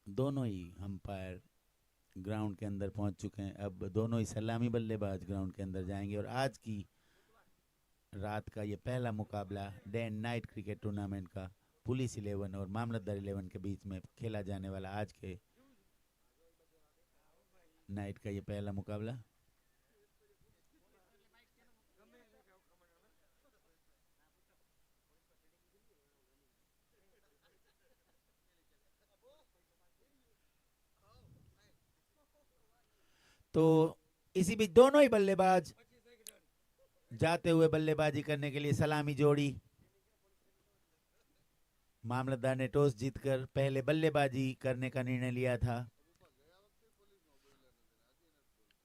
दोनों ही umpire ground के अंदर पहुंच चुके हैं। अब दोनों ही सलामी बल्लेबाज ग्राउंड के अंदर जाएंगे और आज की रात का ये पहला मुकाबला day and night cricket tournament का पुलिस 11 और मामलतदार 11 के बीच में खेला जाने वाला आज के नाइट का ये पहला मुकाबला। तो इसी बीच दोनों ही बल्लेबाज जाते हुए बल्लेबाजी करने के लिए सलामी जोड़ी। मामलतदार ने टॉस जीतकर पहले बल्लेबाजी करने का निर्णय लिया था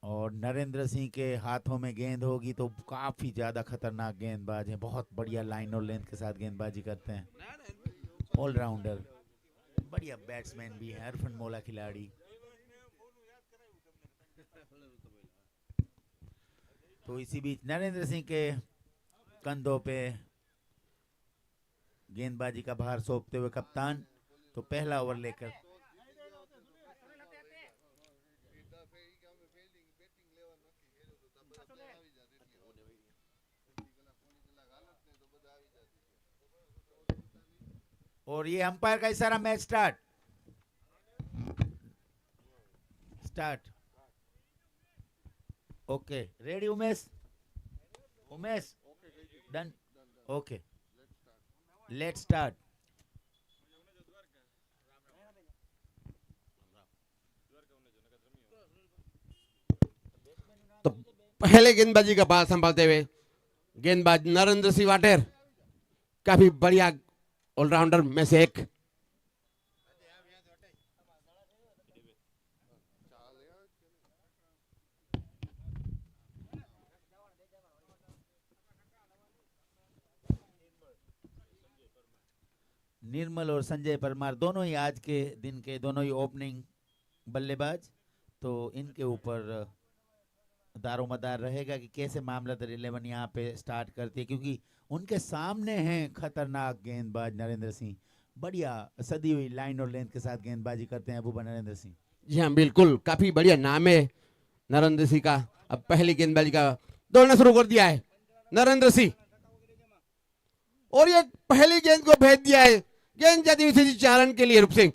और नरेंद्र सिंह के हाथों में गेंद होगी तो काफी ज्यादा खतरनाक गेंदबाज है, बहुत बढ़िया लाइन और लेंथ के साथ गेंदबाजी करते हैं, ऑलराउंडर, बढ़िया बैट्समैन भी है, अरफन मौला खिलाड़ी। तो इसी बीच नरेंद्र सिंह के कंधों पे गेंदबाजी का भार सौंपते हुए कप्तान तो पहला ओवर लेकर और ये अंपायर का इशारा, match start start. Okay ready Umesh, Umesh done, okay let start. तो पहले गेंदबाजी का बात संभालते हुए गेंदबाज नरेंद्र सिंह वाटेर, काफी बढ़िया ऑलराउंडर में से एक। निर्मल और संजय परमार दोनों ही आज के दिन के दोनों ही ओपनिंग बल्लेबाज, तो इनके ऊपर दारोमदार रहेगा कि कैसे मामलतदार 11 यहाँ पे स्टार्ट करती है, क्योंकि उनके सामने हैं खतरनाक गेंदबाज नरेंद्र सिंह, बढ़िया सदी हुई लाइन और लेंथ के साथ गेंदबाजी करते हैं अबूबा नरेंद्र सिंह। जी हाँ बिल्कुल, काफी बढ़िया नाम है नरेंद्र सिंह का। अब पहली गेंदबाजी का दौड़ना शुरू कर दिया है नरेंद्र सिंह और ये पहली गेंद को भेज दिया है, गेंद जाती हुई थी चारण के लिए रूप सिंह।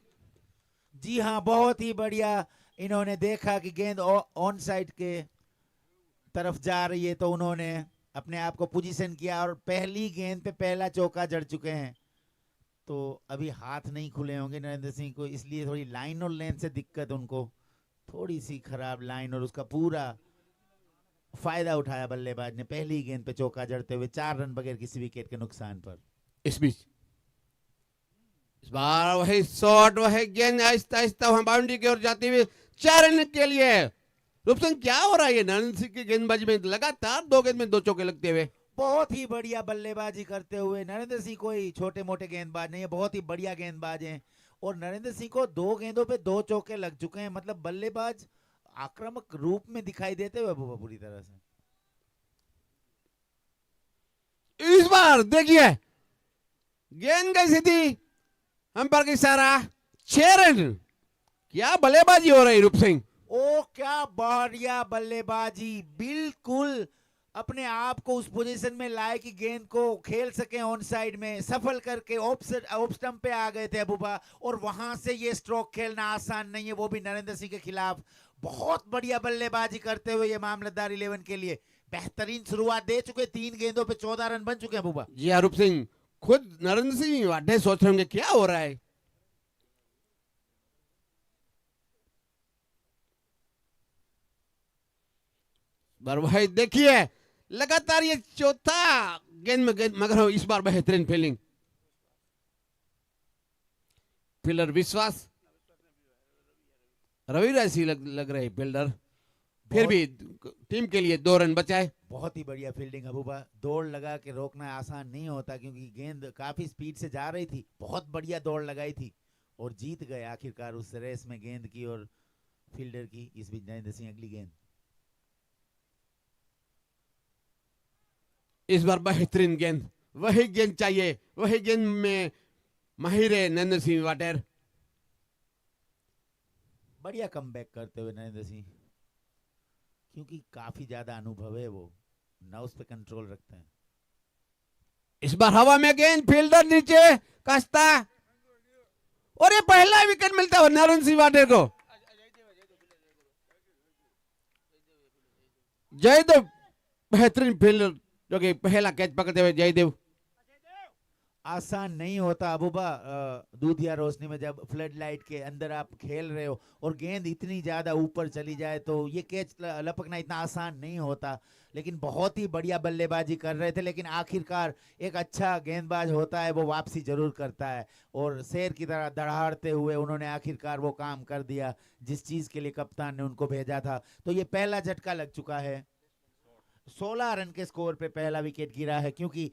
जी हाँ, बहुत ही बढ़िया, इन्होंने देखा कि गेंद ऑन साइड के तरफ जा रही है तो उन्होंने अपने आप को पोजीशन किया और पहली गेंद पे पहला चौका जड़ चुके हैं। तो अभी हाथ नहीं खुले होंगे नरेंद्र सिंह को, इसलिए थोड़ी लाइन और लेंथ से दिक्कत उनको, थोड़ी सी खराब लाइन, और उसका पूरा फायदा उठाया बल्लेबाज ने पहली ही गेंद पे चौका जड़ते हुए 4 रन बगैर किसी विकेट के नुकसान पर। इस बीच इस बार वही शॉट, वही गेंद आहिस्ता आहिस्ता वहां बाउंड्री की ओर जाती हुई 4 रन के लिए। रूप सिंह क्या हो रहा है नरेंद्र सिंह की गेंदबाजी में, लगातार 2 गेंद में 2 चौके लगते हुए। बहुत ही बढ़िया बल्लेबाजी करते हुए नरेंद्र सिंह कोई छोटे मोटे गेंदबाज नहीं है, बहुत ही बढ़िया गेंदबाज हैं और नरेंद्र सिंह को 2 गेंदों पे 2 चौके लग चुके हैं, मतलब बल्लेबाज आक्रामक रूप में दिखाई देते हुए पूरी तरह से। इस बार देखिए गेंद गई सीधी, अंपायर का इशारा, 6 रन। क्या बल्लेबाजी हो रही रूप सिंह, ओ क्या बढ़िया बल्लेबाजी, बिल्कुल अपने आप को उस पोजीशन में लाए कि गेंद को खेल सके ऑन साइड में, सफल करके ऑफ स्टंप पे आ गए थे अबूबा, और वहां से ये स्ट्रोक खेलना आसान नहीं है, वो भी नरेंद्र सिंह के खिलाफ। बहुत बढ़िया बल्लेबाजी करते हुए ये मामलतदार 11 के लिए बेहतरीन शुरुआत दे चुके, 3 गेंदों पे 14 रन बन चुके हैं अबूबा। जी हाँ रूप सिंह, खुद नरेंद्र सिंह वाडे सोच रहे होंगे क्या हो रहा है। पर भाई देखिए लगातार ये चौथा गेंद में गेंद, मगर इस बार बेहतरीन फील्डिंग, फील्डर विश्वास रवि राशि लग रहे फील्डर, फिर भी टीम के लिए 2 रन बचाए। बहुत ही बढ़िया फील्डिंग अबूबा, दौड़ लगा के रोकना आसान नहीं होता क्योंकि गेंद काफी स्पीड से जा रही थी, बहुत बढ़िया दौड़ लगाई थी और जीत गए आखिरकार उस रेस में गेंद की और फील्डर की। इस बीच नरेंद्र सिंह अगली गेंद, इस बार बेहतरीन गेंद, वही गेंद चाहिए, वही गेंद में माहिर है नरेंद्र सिंह वाटेर। बढ़िया कमबैक करते हुए नरेंद्र सिंह, क्योंकि काफी ज्यादा अनुभव है, वो नर्व्स पे कंट्रोल रखते हैं। इस बार हवा में गेंद, फील्डर नीचे कसता, और ये पहला विकेट मिलता है नरेंद्र सिंह वाडेर को। जयदेव बेहतरीन फील्डर, जो कि पहला कैच पकड़ते हुए जयदेव। आसान नहीं होता अबूबा, दूधिया रोशनी में जब फ्लड लाइट के अंदर आप खेल रहे हो और गेंद इतनी ज्यादा ऊपर चली जाए तो ये कैच लपकना इतना आसान नहीं होता। लेकिन बहुत ही बढ़िया बल्लेबाजी कर रहे थे, लेकिन आखिरकार एक अच्छा गेंदबाज होता है वो वापसी जरूर करता है, और शेर की तरह दहाड़ते हुए उन्होंने आखिरकार वो काम कर दिया जिस चीज के लिए कप्तान ने उनको भेजा था। तो ये पहला झटका लग चुका है। 16 रन के स्कोर पे पहला विकेट गिरा है, क्योंकि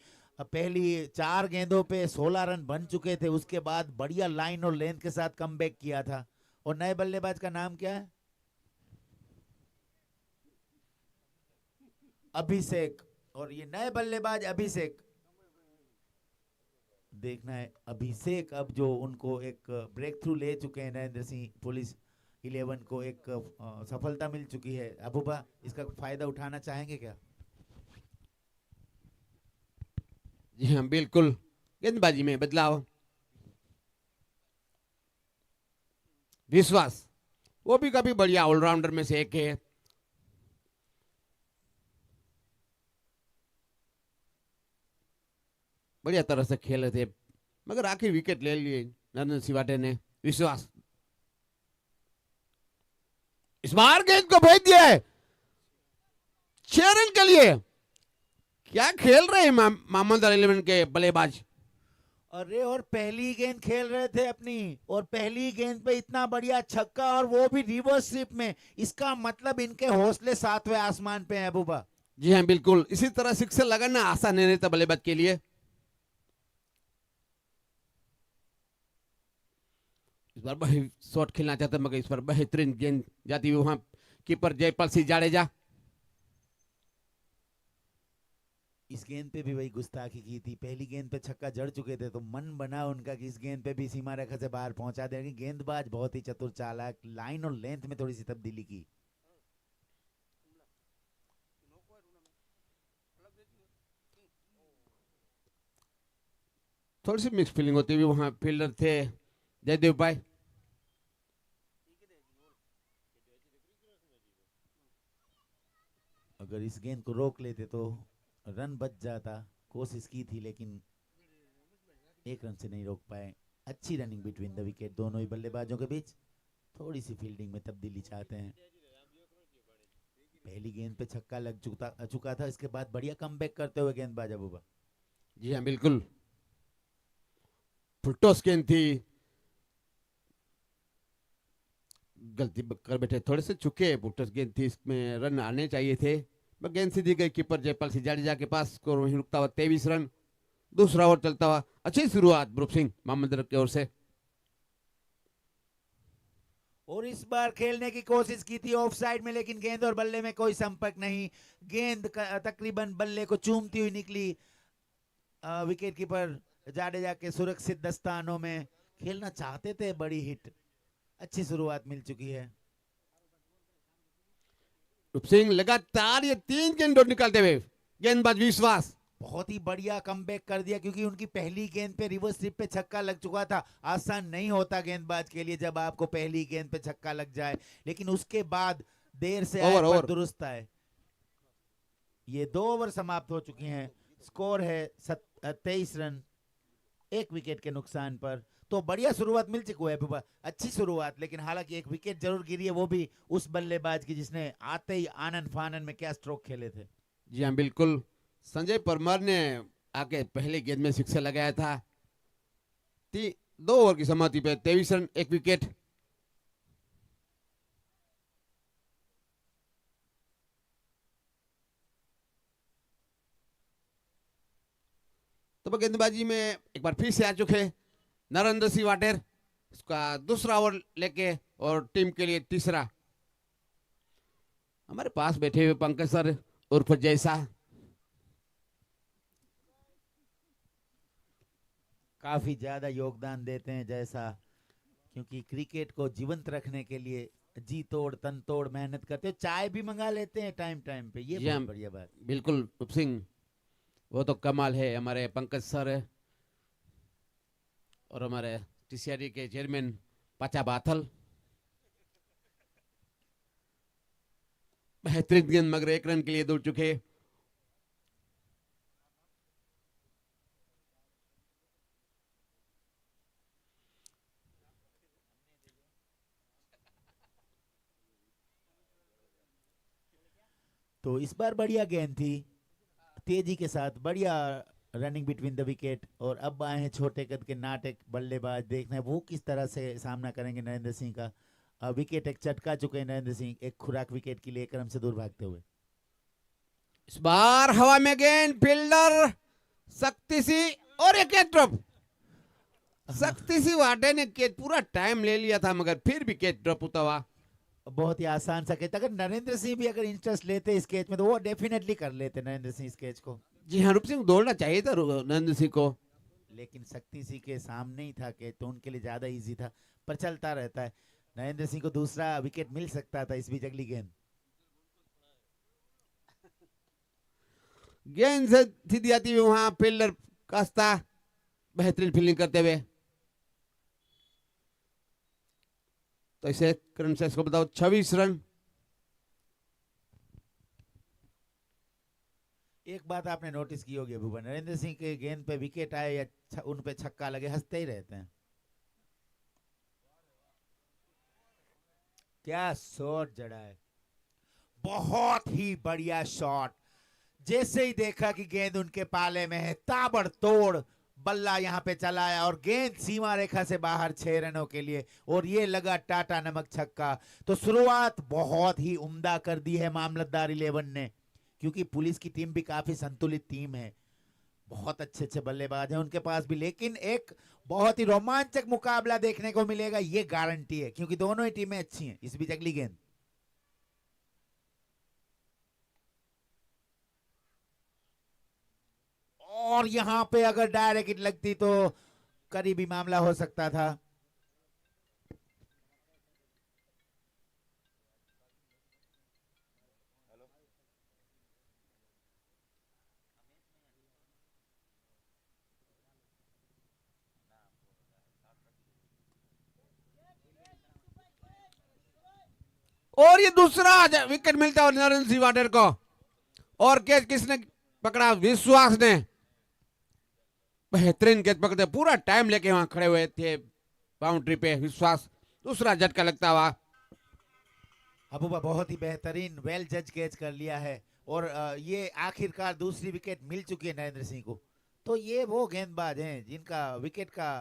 पहली 4 गेंदों पे 16 रन बन चुके थे। उसके बाद बढ़िया लाइन और लेंथ के साथ कमबैक किया था। और नए बल्लेबाज का नाम क्या है? अभिषेक। और ये नए बल्लेबाज अभिषेक, देखना है अभिषेक अब जो उनको एक ब्रेक थ्रू ले चुके हैं नरेंद्र सिंह पुलिस 11 को, एक सफलता मिल चुकी है। अबूबा इसका फायदा उठाना चाहेंगे क्या? जी हाँ बिल्कुल, गेंदबाजी में बदलाव, विश्वास वो भी काफी बढ़िया ऑलराउंडर में से एक है। बढ़िया तरह से खेले थे, मगर आखिर विकेट ले लिए नरेंद्र सिंह वाटे ने। विश्वास इस बार गेंद को भेज दिया है 6 रन के लिए। क्या खेल रहे हैं मोहम्मद अली 11 के बल्लेबाज। अरे और पहली गेंद खेल रहे थे अपनी, और पहली गेंद पे इतना बढ़िया छक्का, और वो भी रिवर्स स्विप में। इसका मतलब इनके हौसले 7वें आसमान पे हैं अबूबा। जी हाँ बिल्कुल, इसी तरह सिक्सर लगाना आसान नहीं रहता बल्लेबाज के लिए। इस बार शॉट खेलना चाहते मगर इस बार बेहतरीन गेंद जाती हुई वहां कीपर जयपाल सिंह जाडेजा। इस गेंद पे भी वही गुस्ताखी की थी। पहली गेंद पे छक्का जड़ चुके थे तो मन बना उनका कि इस गेंद पे भी सीमा रेखा से बाहर पहुंचा देंगे। गेंदबाज बहुत ही चतुर चालाक, लाइन और लेंथ में थोड़ी सी तब्दीली की। थोड़ी सी मिक्स फीलिंग होती हुई वहां फील्डर थे जयदेव भाई। अगर इस गेंद को रोक लेते तो रन बच जाता। कोशिश की थी लेकिन एक रन से नहीं रोक पाए। अच्छी रनिंग बिटवीन द विकेट दोनों ही बल्लेबाजों के बीच। थोड़ी सी फील्डिंग में तब्दीली चाहते हैं। पहली गेंद पे छक्का लग चुका था, इसके बाद बढ़िया कमबैक करते हुए गेंदबाज अबूबा। जी हाँ बिल्कुल, फुलटॉस गेंद थी, गलती कर बैठे, थोड़े से चुके फुलटॉस गेंद थी, इसमें रन आने चाहिए थे। गेंद सीधी गई कीपर जयपाल सिंह जाडेजा के पास। स्कोर वहीं रुकता हुआ 23 रन। दूसरा ओवर चलता हुआ, अच्छी शुरुआत ब्रुप सिंह मोहम्मद की ओर से। और इस बार खेलने की कोशिश की थी ऑफ साइड में, लेकिन गेंद और बल्ले में कोई संपर्क नहीं। गेंद तकरीबन बल्ले को चूमती हुई निकली। विकेट कीपर जाडेजा के सुरक्षित दस्तानों में। खेलना चाहते थे बड़ी हिट। अच्छी शुरुआत मिल चुकी है। ब्रुप सिंह लगातार ये 3 गेंद निकालते हुए, गेंदबाज विश्वास बहुत ही बढ़िया कमबैक कर दिया, क्योंकि उनकी पहली गेंद पे रिवर्स स्विप पे छक्का लग चुका था। आसान नहीं होता गेंदबाज के लिए जब आपको पहली गेंद पे छक्का लग जाए, लेकिन उसके बाद देर से आए पर दुरुस्त आए। ये 2 ओवर समाप्त हो चुके हैं। स्कोर है 23 रन, 1 विकेट के नुकसान पर। तो बढ़िया शुरुआत मिल चुकी है बाबा, अच्छी शुरुआत। लेकिन हालांकि एक विकेट जरूर गिरी है, वो भी उस बल्लेबाज की जिसने आते ही आनंद फानन में क्या स्ट्रोक खेले थे। जी हाँ बिल्कुल, संजय परमार ने आके पहले गेंद में सिक्सर लगाया था। 2 ओवर की समाप्ति पे 23 रन, 1 विकेट। तो गेंदबाजी में एक बार फिर से आ चुके नरेंद्र सिंह वाटेर, उसका दूसरा ओवर लेके, और टीम के लिए तीसरा। हमारे पास बैठे हुए पंकज सर उर्फ जैसा, काफी ज्यादा योगदान देते हैं जैसा, क्योंकि क्रिकेट को जीवंत रखने के लिए जी तोड़ तन तोड़ मेहनत करते हो, चाय भी मंगा लेते हैं टाइम टाइम पे, ये जी बहुत हम बढ़िया बात। बिल्कुल रूप सिंह, वो तो कमाल है। हमारे पंकज सर है और हमारे टीसीआरई के चेयरमैन पाचा बाथल, बेहतरीन गेंद मगर एक रन के लिए दौड़ चुके। तो इस बार बढ़िया गेंद थी, तेजी के साथ बढ़िया रनिंग बिटवीन द विकेट। और अब आए हैं छोटे कद के नाटक बल्लेबाज, देखना है वो किस तरह से सामना करेंगे नरेंद्र सिंह का। विकेट एक चटका चुके हैं नरेंद्र सिंह, एक खुराक विकेट के लिए एक रन से दूर भागते हुए। इस बार हवा में गेंद, फील्डर सख्ती सी, और एक कैच ड्रॉप। सख्ती सी वाटे ने कैच पूरा टाइम ले लिया था मगर फिर भी कैच ड्रॉप होता हुआ। बहुत ही आसान सा कैच, अगर नरेंद्र सिंह भी अगर इंटरेस्ट लेते इस कैच में तो वो डेफिनेटली कर लेते नरेंद्र सिंह इस कैच को। जी हाँ, रूप सिंह दौड़ना चाहिए था नरेंद्र सिंह को, लेकिन शक्ति सिंह के सामने ही था कैच, तो उनके लिए ज्यादा इजी था, पर चलता रहता है। नरेंद्र सिंह को दूसरा विकेट मिल सकता था इस बीच अगली गेंद। गेंद से सीधी आती हुई वहां फील्डर कास्ता बेहतरीन फील्डिंग करते हुए। तो इसे रन से इसको बताओ 26 रन। एक बात आपने नोटिस की होगी भुवन, नरेंद्र सिंह के गेंद पे विकेट आए या उन पे छक्का लगे हंसते ही रहते हैं। क्या शॉट जड़ा है, बहुत ही बढ़िया शॉट। जैसे ही देखा कि गेंद उनके पाले में है, ताबड़तोड़ बल्ला यहां पे चलाया और गेंद सीमा रेखा से बाहर 6 रनों के लिए, और ये लगा टाटा नमक छक्का। तो शुरुआत बहुत ही उम्दा कर दी है मामलतदार 11 ने, क्योंकि पुलिस की टीम भी काफी संतुलित टीम है, बहुत अच्छे अच्छे बल्लेबाज हैं उनके पास भी, लेकिन एक बहुत ही रोमांचक मुकाबला देखने को मिलेगा ये गारंटी है, क्योंकि दोनों ही टीमें अच्छी हैं। इस बीच अगली गेंद, और यहां पे अगर डायरेक्ट हिट लगती तो करीबी मामला हो सकता था। और ये दूसरा विकेट मिलता है नरेंद्र सिंह वाटेर को, और कैच किसने पकड़ा? विश्वास ने बेहतरीन कैच पकड़ते, पूरा टाइम लेके वहां खड़े हुए थे बाउंड्री पे विश्वास। दूसरा झटका लगता हुआ। अबूबा बहुत ही बेहतरीन वेल जज कैच कर लिया है, और ये आखिरकार दूसरी विकेट मिल चुकी है नरेंद्र सिंह को। तो ये वो गेंदबाज हैं जिनका विकेट का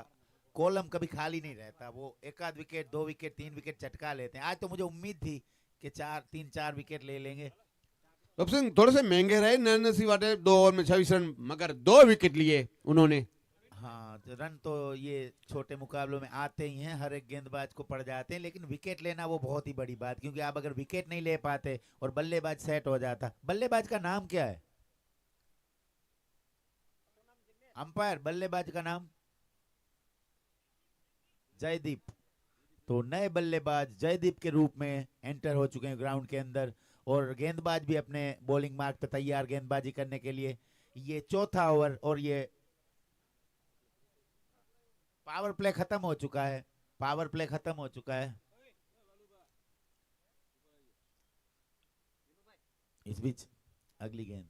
कॉलम कभी खाली नहीं रहता, वो एक आध विकेट, 2 विकेट, 3 विकेट चटका लेते हैं। आज तो मुझे उम्मीद थी कि 3-4 विकेट ले लेंगे। रूप सिंह थोड़े से महंगे रहे नरेंद्र सिंह वाटेर, 2 ओवर में 26 रन, मगर 2 विकेट लिए उन्होंने। हाँ, तो रन तो ये छोटे मुकाबलों में आते ही हैं, हर एक गेंदबाज को पड़ जाते हैं, लेकिन विकेट लेना वो बहुत ही बड़ी बात, क्योंकि आप अगर विकेट नहीं ले पाते और बल्लेबाज सेट हो जाता। बल्लेबाज का नाम क्या है? अंपायर बल्लेबाज का नाम जयदीप। तो नए बल्लेबाज जयदीप के रूप में एंटर हो चुके हैं ग्राउंड के अंदर, और गेंदबाज भी अपने बॉलिंग मार्क पे तैयार गेंदबाजी करने के लिए। ये चौथा ओवर, और ये पावर प्ले खत्म हो चुका है, पावर प्ले खत्म हो चुका है। इस बीच अगली गेंद,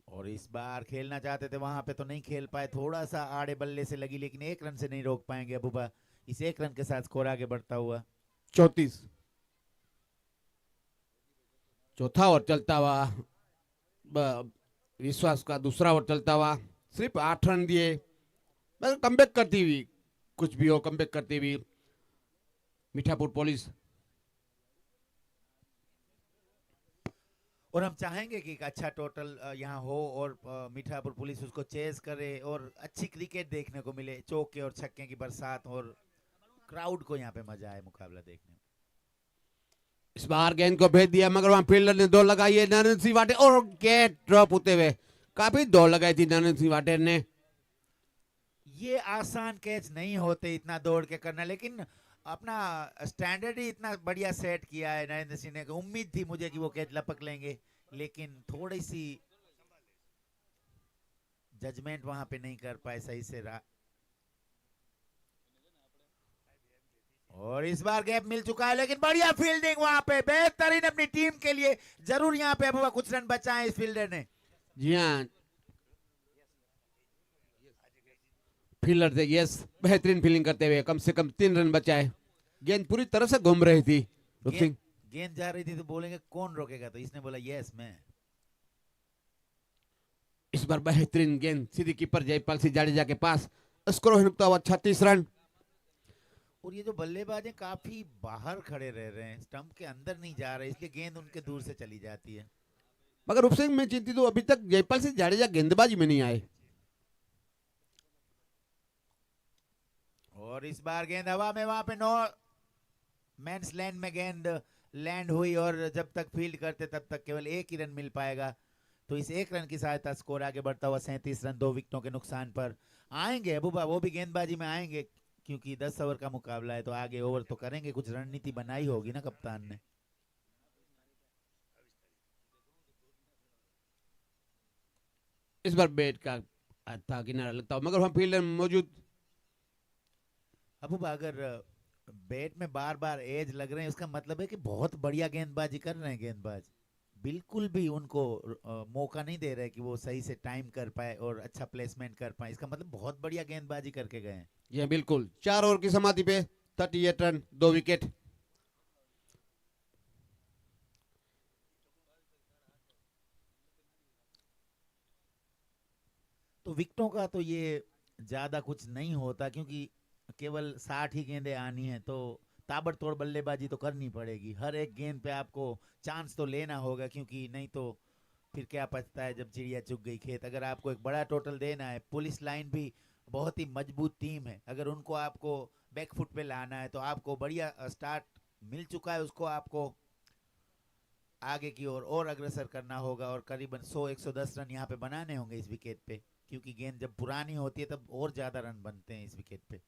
और इस बार खेलना चाहते थे वहां पे तो नहीं खेल पाए, थोड़ा सा आड़े बल्ले से लगी, लेकिन एक रन से नहीं रोक पाएंगे अबूबा। इस एक रन के साथ स्कोर आगे बढ़ता हुआ 34। चौथा ओवर चलता हुआ, विश्वास का दूसरा ओवर चलता हुआ, सिर्फ 8 रन दिए। बस कमबैक करती हुई, कुछ भी हो कमबैक करती हुई मीठापुर पुलिस। और हम चाहेंगे कि एक अच्छा टोटल यहाँ हो, और मीठापुर पुलिस उसको चेज करे और अच्छी क्रिकेट देखने को मिले, चौके और छक्के की बरसात, और क्राउड को यहाँ पे मजा आए मुकाबला देखने में। इस बार गेंद को भेज दिया मगर वहां फील्डर ने दौड़ लगाई है नरेंद्र सिंह वाटेर, और कैच ड्रॉप होते हुए। काफी दौड़ लगाई थी नरेंद्र सिंह वाटेर ने। ये आसान कैच नहीं होते इतना दौड़ के करना, लेकिन अपना स्टैंडर्ड ही इतना बढ़िया सेट किया है नरेंद्र सिंह ने, उम्मीद थी मुझे कि वो कैच लपक लेंगे, लेकिन थोड़ी सी जजमेंट वहां पे नहीं कर पाए सही से और इस बार गैप मिल चुका है, लेकिन बढ़िया फील्डिंग वहां पे, बेहतरीन अपनी टीम के लिए जरूर यहाँ पे अबुआ कुछ रन बचाए इस फील्डर ने। जी हाँ, फील्डर थे यस, बेहतरीन फील्डिंग करते हुए कम से कम 3 रन बचाए। गेंद पूरी तरह से घूम रही थी रूप सिंह। गेंद जा रही थी तो बोलेंगे कौन रोकेगा, तो इसने बोला यस मैं। इस बार बेहतरीन गेंद सीधी कीपर जयपाल सिंह जाडेजा के पास, स्कोर नुकता हुआ 36 रन। और ये जो बल्लेबाज हैं काफी बाहर खड़े रह रहे हैं, स्टंप के अंदर नहीं जा रहे, इसलिए गेंद उनके दूर से चली जाती है। मगर रूप सिंह मैं चिंतित हूं, अभी तक जयपाल सिंह जाडेजा गेंदबाजी में नहीं आए। और इस बार गेंद हवा में, वहां पे नो मैंस लैंड में गेंद लैंड हुई, और जब तक फील्ड करते तब तक केवल 1 ही रन मिल पाएगा। तो इस 1 रन की सहायता स्कोर आगे बढ़ता हुआ 37 रन 2 विकेटों के नुकसान पर आएंगे अबूबा, वो भी गेंदबाजी में आएंगे क्योंकि 10 ओवर का मुकाबला है, तो आगे ओवर तो करेंगे, कुछ रणनीति बनाई होगी ना कप्तान ने। इस बार बैट का था किनारा लगता मगर वहां फील्डर मौजूद। अबूबा अगर बैट में बार बार एज लग रहे हैं, उसका मतलब है कि बहुत बढ़िया गेंदबाजी कर रहे हैं गेंदबाज, बिल्कुल भी उनको मौका नहीं दे रहे कि वो सही से टाइम कर पाए और अच्छा प्लेसमेंट कर पाए, इसका मतलब बहुत बढ़िया गेंदबाजी करके गए हैं। ये बिल्कुल 4 ओवर की समाप्ति पे 38 रन 2 विकेट। तो विकेटों का तो ये ज्यादा कुछ नहीं होता, क्योंकि केवल 60 ही गेंदें आनी है, तो ताबड़तोड़ बल्लेबाजी तो करनी पड़ेगी, हर एक गेंद पे आपको चांस तो लेना होगा, क्योंकि नहीं तो फिर क्या पछता है जब चिड़िया चुग गई खेत। अगर आपको एक बड़ा टोटल देना है, पुलिस लाइन भी बहुत ही मजबूत टीम है, अगर उनको आपको बैकफुट पे लाना है, तो आपको बढ़िया स्टार्ट मिल चुका है, उसको आपको आगे की ओर और अग्रसर करना होगा, और करीबन 100-110 रन यहाँ पे बनाने होंगे इस विकेट पे, क्योंकि गेंद जब पुरानी होती है तब और ज्यादा रन बनते हैं इस विकेट पे।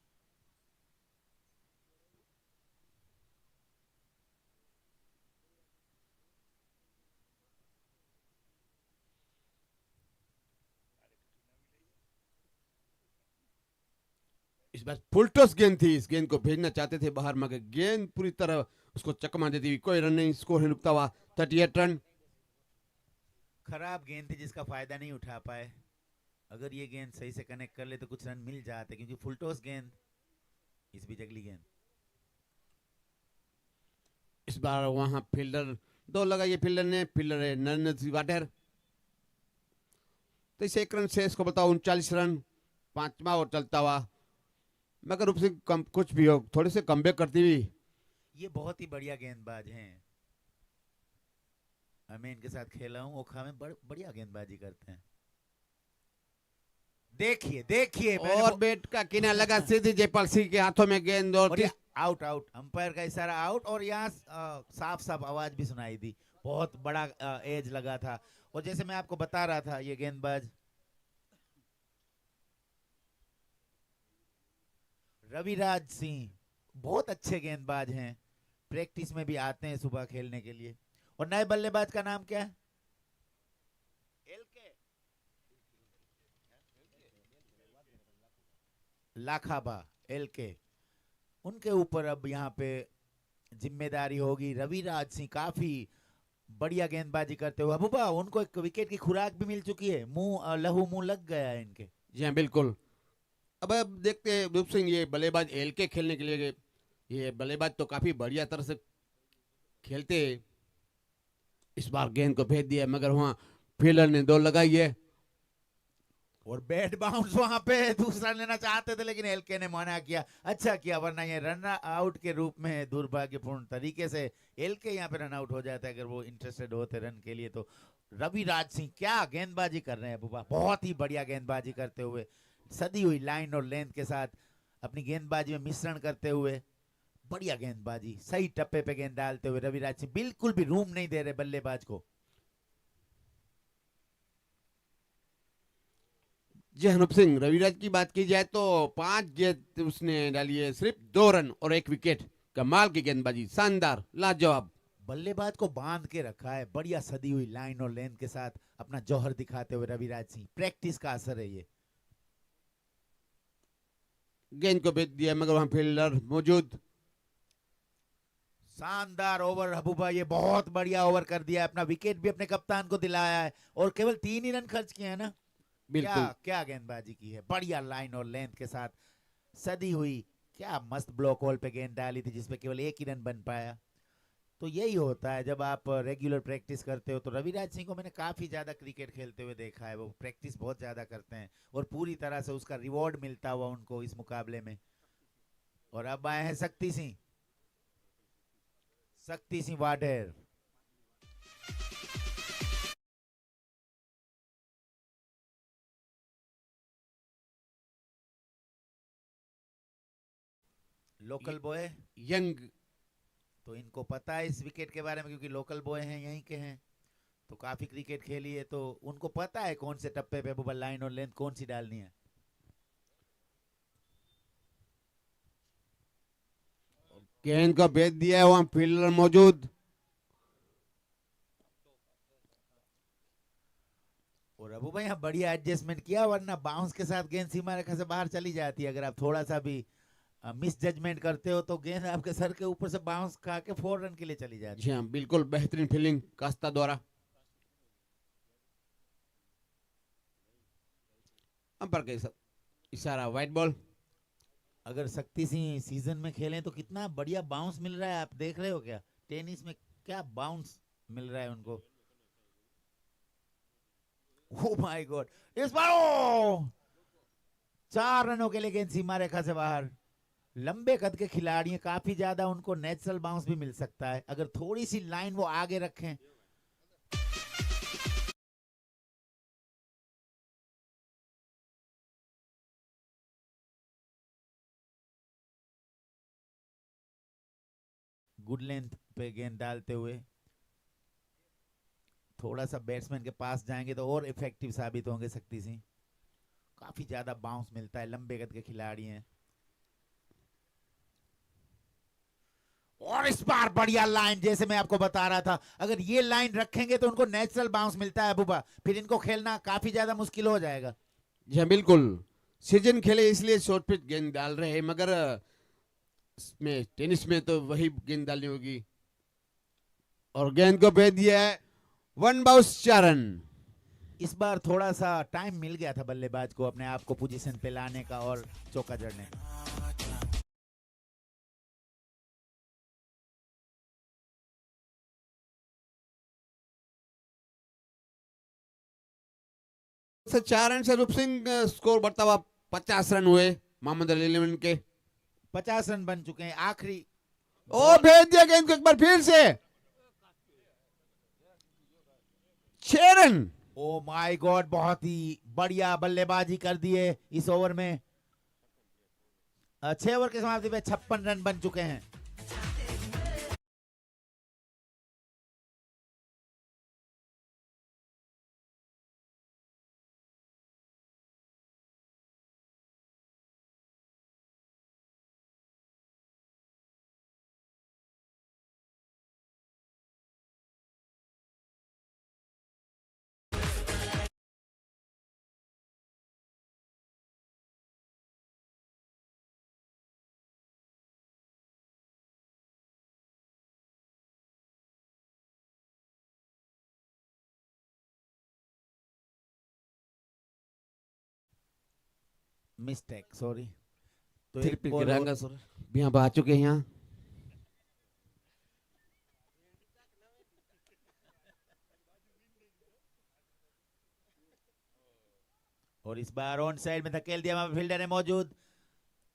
इस बार फुल टॉस गेंद थी, इस गेंद को भेजना चाहते थे बाहर मगर गेंद पूरी तरह उसको चकमा देती हुई, कोई रन नहीं, स्कोर है रुकता हुआ 38 रन। खराब गेंद थी जिसका फायदा नहीं उठा पाए, अगर ये गेंद सही से कनेक्ट कर ले तो कुछ रन मिल जाते, क्योंकि फुल टॉस गेंद इस बीच अगली गेंद। इस बार वहां फील्डर 2 लगाइए, फील्डर ने, फील्डर है नरेंद्र सिंह वाटेर। तो इस 1 रन से इसको बताओ 39 रन, 5वां ओवर चलता हुआ मगर रूप सिंह कम कुछ भी हो थोड़े से कमबैक करती हुई। ये बहुत ही बढ़िया गेंदबाज हैं, मैं इनके साथ खेला हूँ, ओखा में बढ़िया गेंदबाजी करते हैं। देखिए देखिए और बैट का किनारा लगा सीधी जयपाल सिंह के हाथों में गेंद, और आउट आउट, अंपायर का इशारा आउट, और यहाँ साफ साफ आवाज भी सुनाई दी, बहुत बड़ा एज लगा था। और जैसे मैं आपको बता रहा था, ये गेंदबाज रविराज सिंह बहुत अच्छे गेंदबाज हैं, प्रैक्टिस में भी आते हैं सुबह खेलने के लिए। और नए बल्लेबाज का नाम क्या है? लाखाबा एलके, उनके ऊपर अब यहाँ पे जिम्मेदारी होगी। रविराज सिंह काफी बढ़िया गेंदबाजी करते हुए, अबूबा उनको एक विकेट की खुराक भी मिल चुकी है, मुंह लहू मुंह लग गया है इनके। जी हाँ बिल्कुल। अब देखते हैं रूप सिंह ये बल्लेबाज एल के खेलने के लिए, ये बल्लेबाज तो काफी बढ़िया तरह से खेलते। इस बार गेंद को भेज दिया मगर वहां फील्डर ने 2 लगाई है, और बैट बाउंस वहां पे दूसरा लेना चाहते थे, लेकिन एलके ने मना किया, अच्छा किया, वरना ये रन आउट के रूप में दुर्भाग्यपूर्ण तरीके से एलके यहाँ पे रन आउट हो जाता है, अगर वो इंटरेस्टेड होते रन के लिए। तो रविराज सिंह क्या गेंदबाजी कर रहे हैं बुबा, बहुत ही बढ़िया गेंदबाजी करते हुए, सदी हुई लाइन और लेंथ के साथ अपनी गेंदबाजी में मिश्रण करते हुए, बढ़िया गेंदबाजी, सही टप्पे पे गेंद डालते हुए रविराज सिंह बिल्कुल भी रूम नहीं दे रहे बल्लेबाज को। जी अनूप सिंह, रविराज की बात की जाए तो 5 गेंद उसने डाली है, सिर्फ 2 रन और 1 विकेट। कमाल की गेंदबाजी, शानदार, लाजवाब। बल्लेबाज को बांध के रखा है, बढ़िया सदी हुई लाइन और लेंथ के साथ अपना जौहर दिखाते हुए रविराज सिंह। प्रैक्टिस का असर है ये। गेंद को भेज दिया मगर वहां फील्डर मौजूद। शानदार ओवर हबूबा, ये बहुत बढ़िया ओवर कर दिया है। अपना विकेट भी अपने कप्तान को दिलाया है और केवल 3 ही रन खर्च किए हैं ना। क्या बिल्कुल। क्या गेंदबाजी की है, बढ़िया लाइन और लेंथ के साथ सदी हुई। क्या मस्त ब्लॉक होल पे गेंद डाली थी जिसपे केवल 1 ही रन बन पाया। तो यही होता है जब आप रेगुलर प्रैक्टिस करते हो। तो रविराज सिंह को मैंने काफ़ी ज़्यादा क्रिकेट खेलते हुए देखा है, वो प्रैक्टिस बहुत ज़्यादा करते हैं और पूरी तरह से उसका रिवॉर्ड मिलता हुआ उनको इस मुकाबले में। और अब आए हैं Shakti Singh Vader. Local boy, young. तो इनको पता है इस विकेट के बारे में क्योंकि लोकल बॉय हैं, यहीं के हैं, तो काफ़ी क्रिकेट खेली है, तो उनको पता है कौन से टप्पे पे बबल लाइन और लेंथ कौन सी डालनी है। गेंद को भेज दिया है, वहां फील्डर मौजूद। और अबू भाई यहाँ बढ़िया एडजस्टमेंट किया, वरना बाउंस के साथ गेंद सीमा रेखा से बाहर चली जाती है। अगर आप थोड़ा सा भी मिस जजमेंट करते हो तो गेंद आपके सर के ऊपर से बाउंस खा के 4 रन के लिए चली जी जाती है। हाँ, बिल्कुल बेहतरीन फील्डिंग कास्ता द्वारा। अंपायर के इशारा, वाइट बॉल। अगर शक्ति सिंह सीजन में खेलें तो कितना बढ़िया बाउंस मिल रहा है, आप देख रहे हो क्या टेनिस में, क्या बाउंस मिल रहा है उनको। ओ माय गॉड, इस बार 4 रनों के लिए गेंद सीमा रेखा से बाहर। लंबे कद के खिलाड़ी हैं, काफी ज्यादा उनको नेचुरल बाउंस भी मिल सकता है अगर थोड़ी सी लाइन वो आगे रखें। गुड लेंथ पे गेंद डालते हुए थोड़ा सा बैट्समैन के पास जाएंगे तो और इफेक्टिव साबित होंगे शक्ति सिंह। काफी ज्यादा बाउंस मिलता है, लंबे कद के खिलाड़ी हैं। और इस बार बढ़िया लाइन, जैसे मैं आपको बता रहा था, अगर ये लाइन रखेंगे तो उनको नेचुरल बाउंस मिलता है बुबा, फिर इनको खेलना काफी ज्यादा मुश्किल हो जाएगा। जी हाँ, बिल्कुल। सीजन खेले इसलिए शॉर्ट पिच गेंद डाल रहे हैं, मगर इसमें टेनिस में तो वही गेंद डालनी होगी। और गेंद को भेज दिया है, 1 बाउंस, 4 रन। इस बार थोड़ा सा टाइम मिल गया था बल्लेबाज को अपने आप को पोजीशन पे लाने का और चौका जड़ने का। 4 रन से रूप सिंह स्कोर बढ़ता हुआ 50 रन हुए मोहम्मद अली इलेवन के। 50 रन बन चुके हैं। आखिरी ओ भेज दिया गेंद को एक बार फिर से, 6 रन। ओ माय गॉड, बहुत ही बढ़िया बल्लेबाजी कर दिए इस ओवर में। 6 ओवर की समाप्ति पे 56 रन बन चुके हैं। Mistake, sorry. तो एक फिर बॉल और। गिरांगा सर, भी यहाँ आ चुके हैं यहाँ। और इस बार ऑन साइड में धकेल दिया, वहां फील्डर है मौजूद।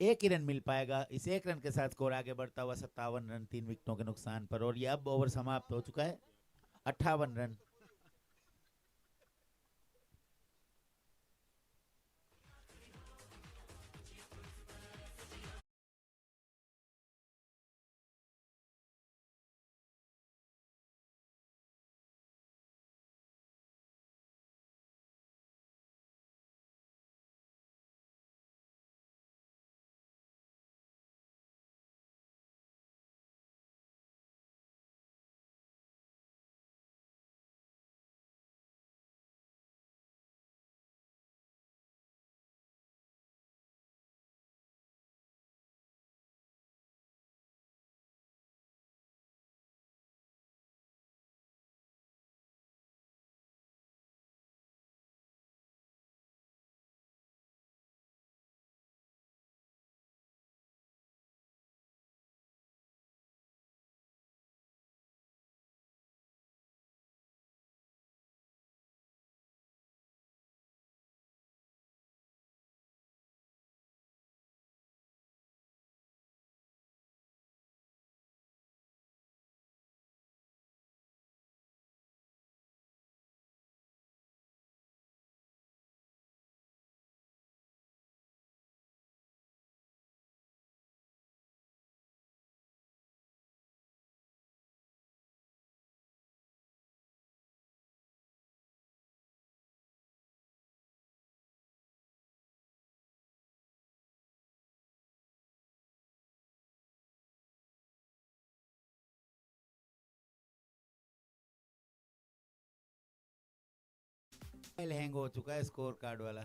1 ही रन मिल पाएगा, इस 1 रन के साथ स्कोर आगे बढ़ता हुआ 57 रन 3 विकेटों के नुकसान पर। और ये अब ओवर समाप्त हो चुका है, 58 रन। हैंग हो चुका है स्कोर कार्ड वाला।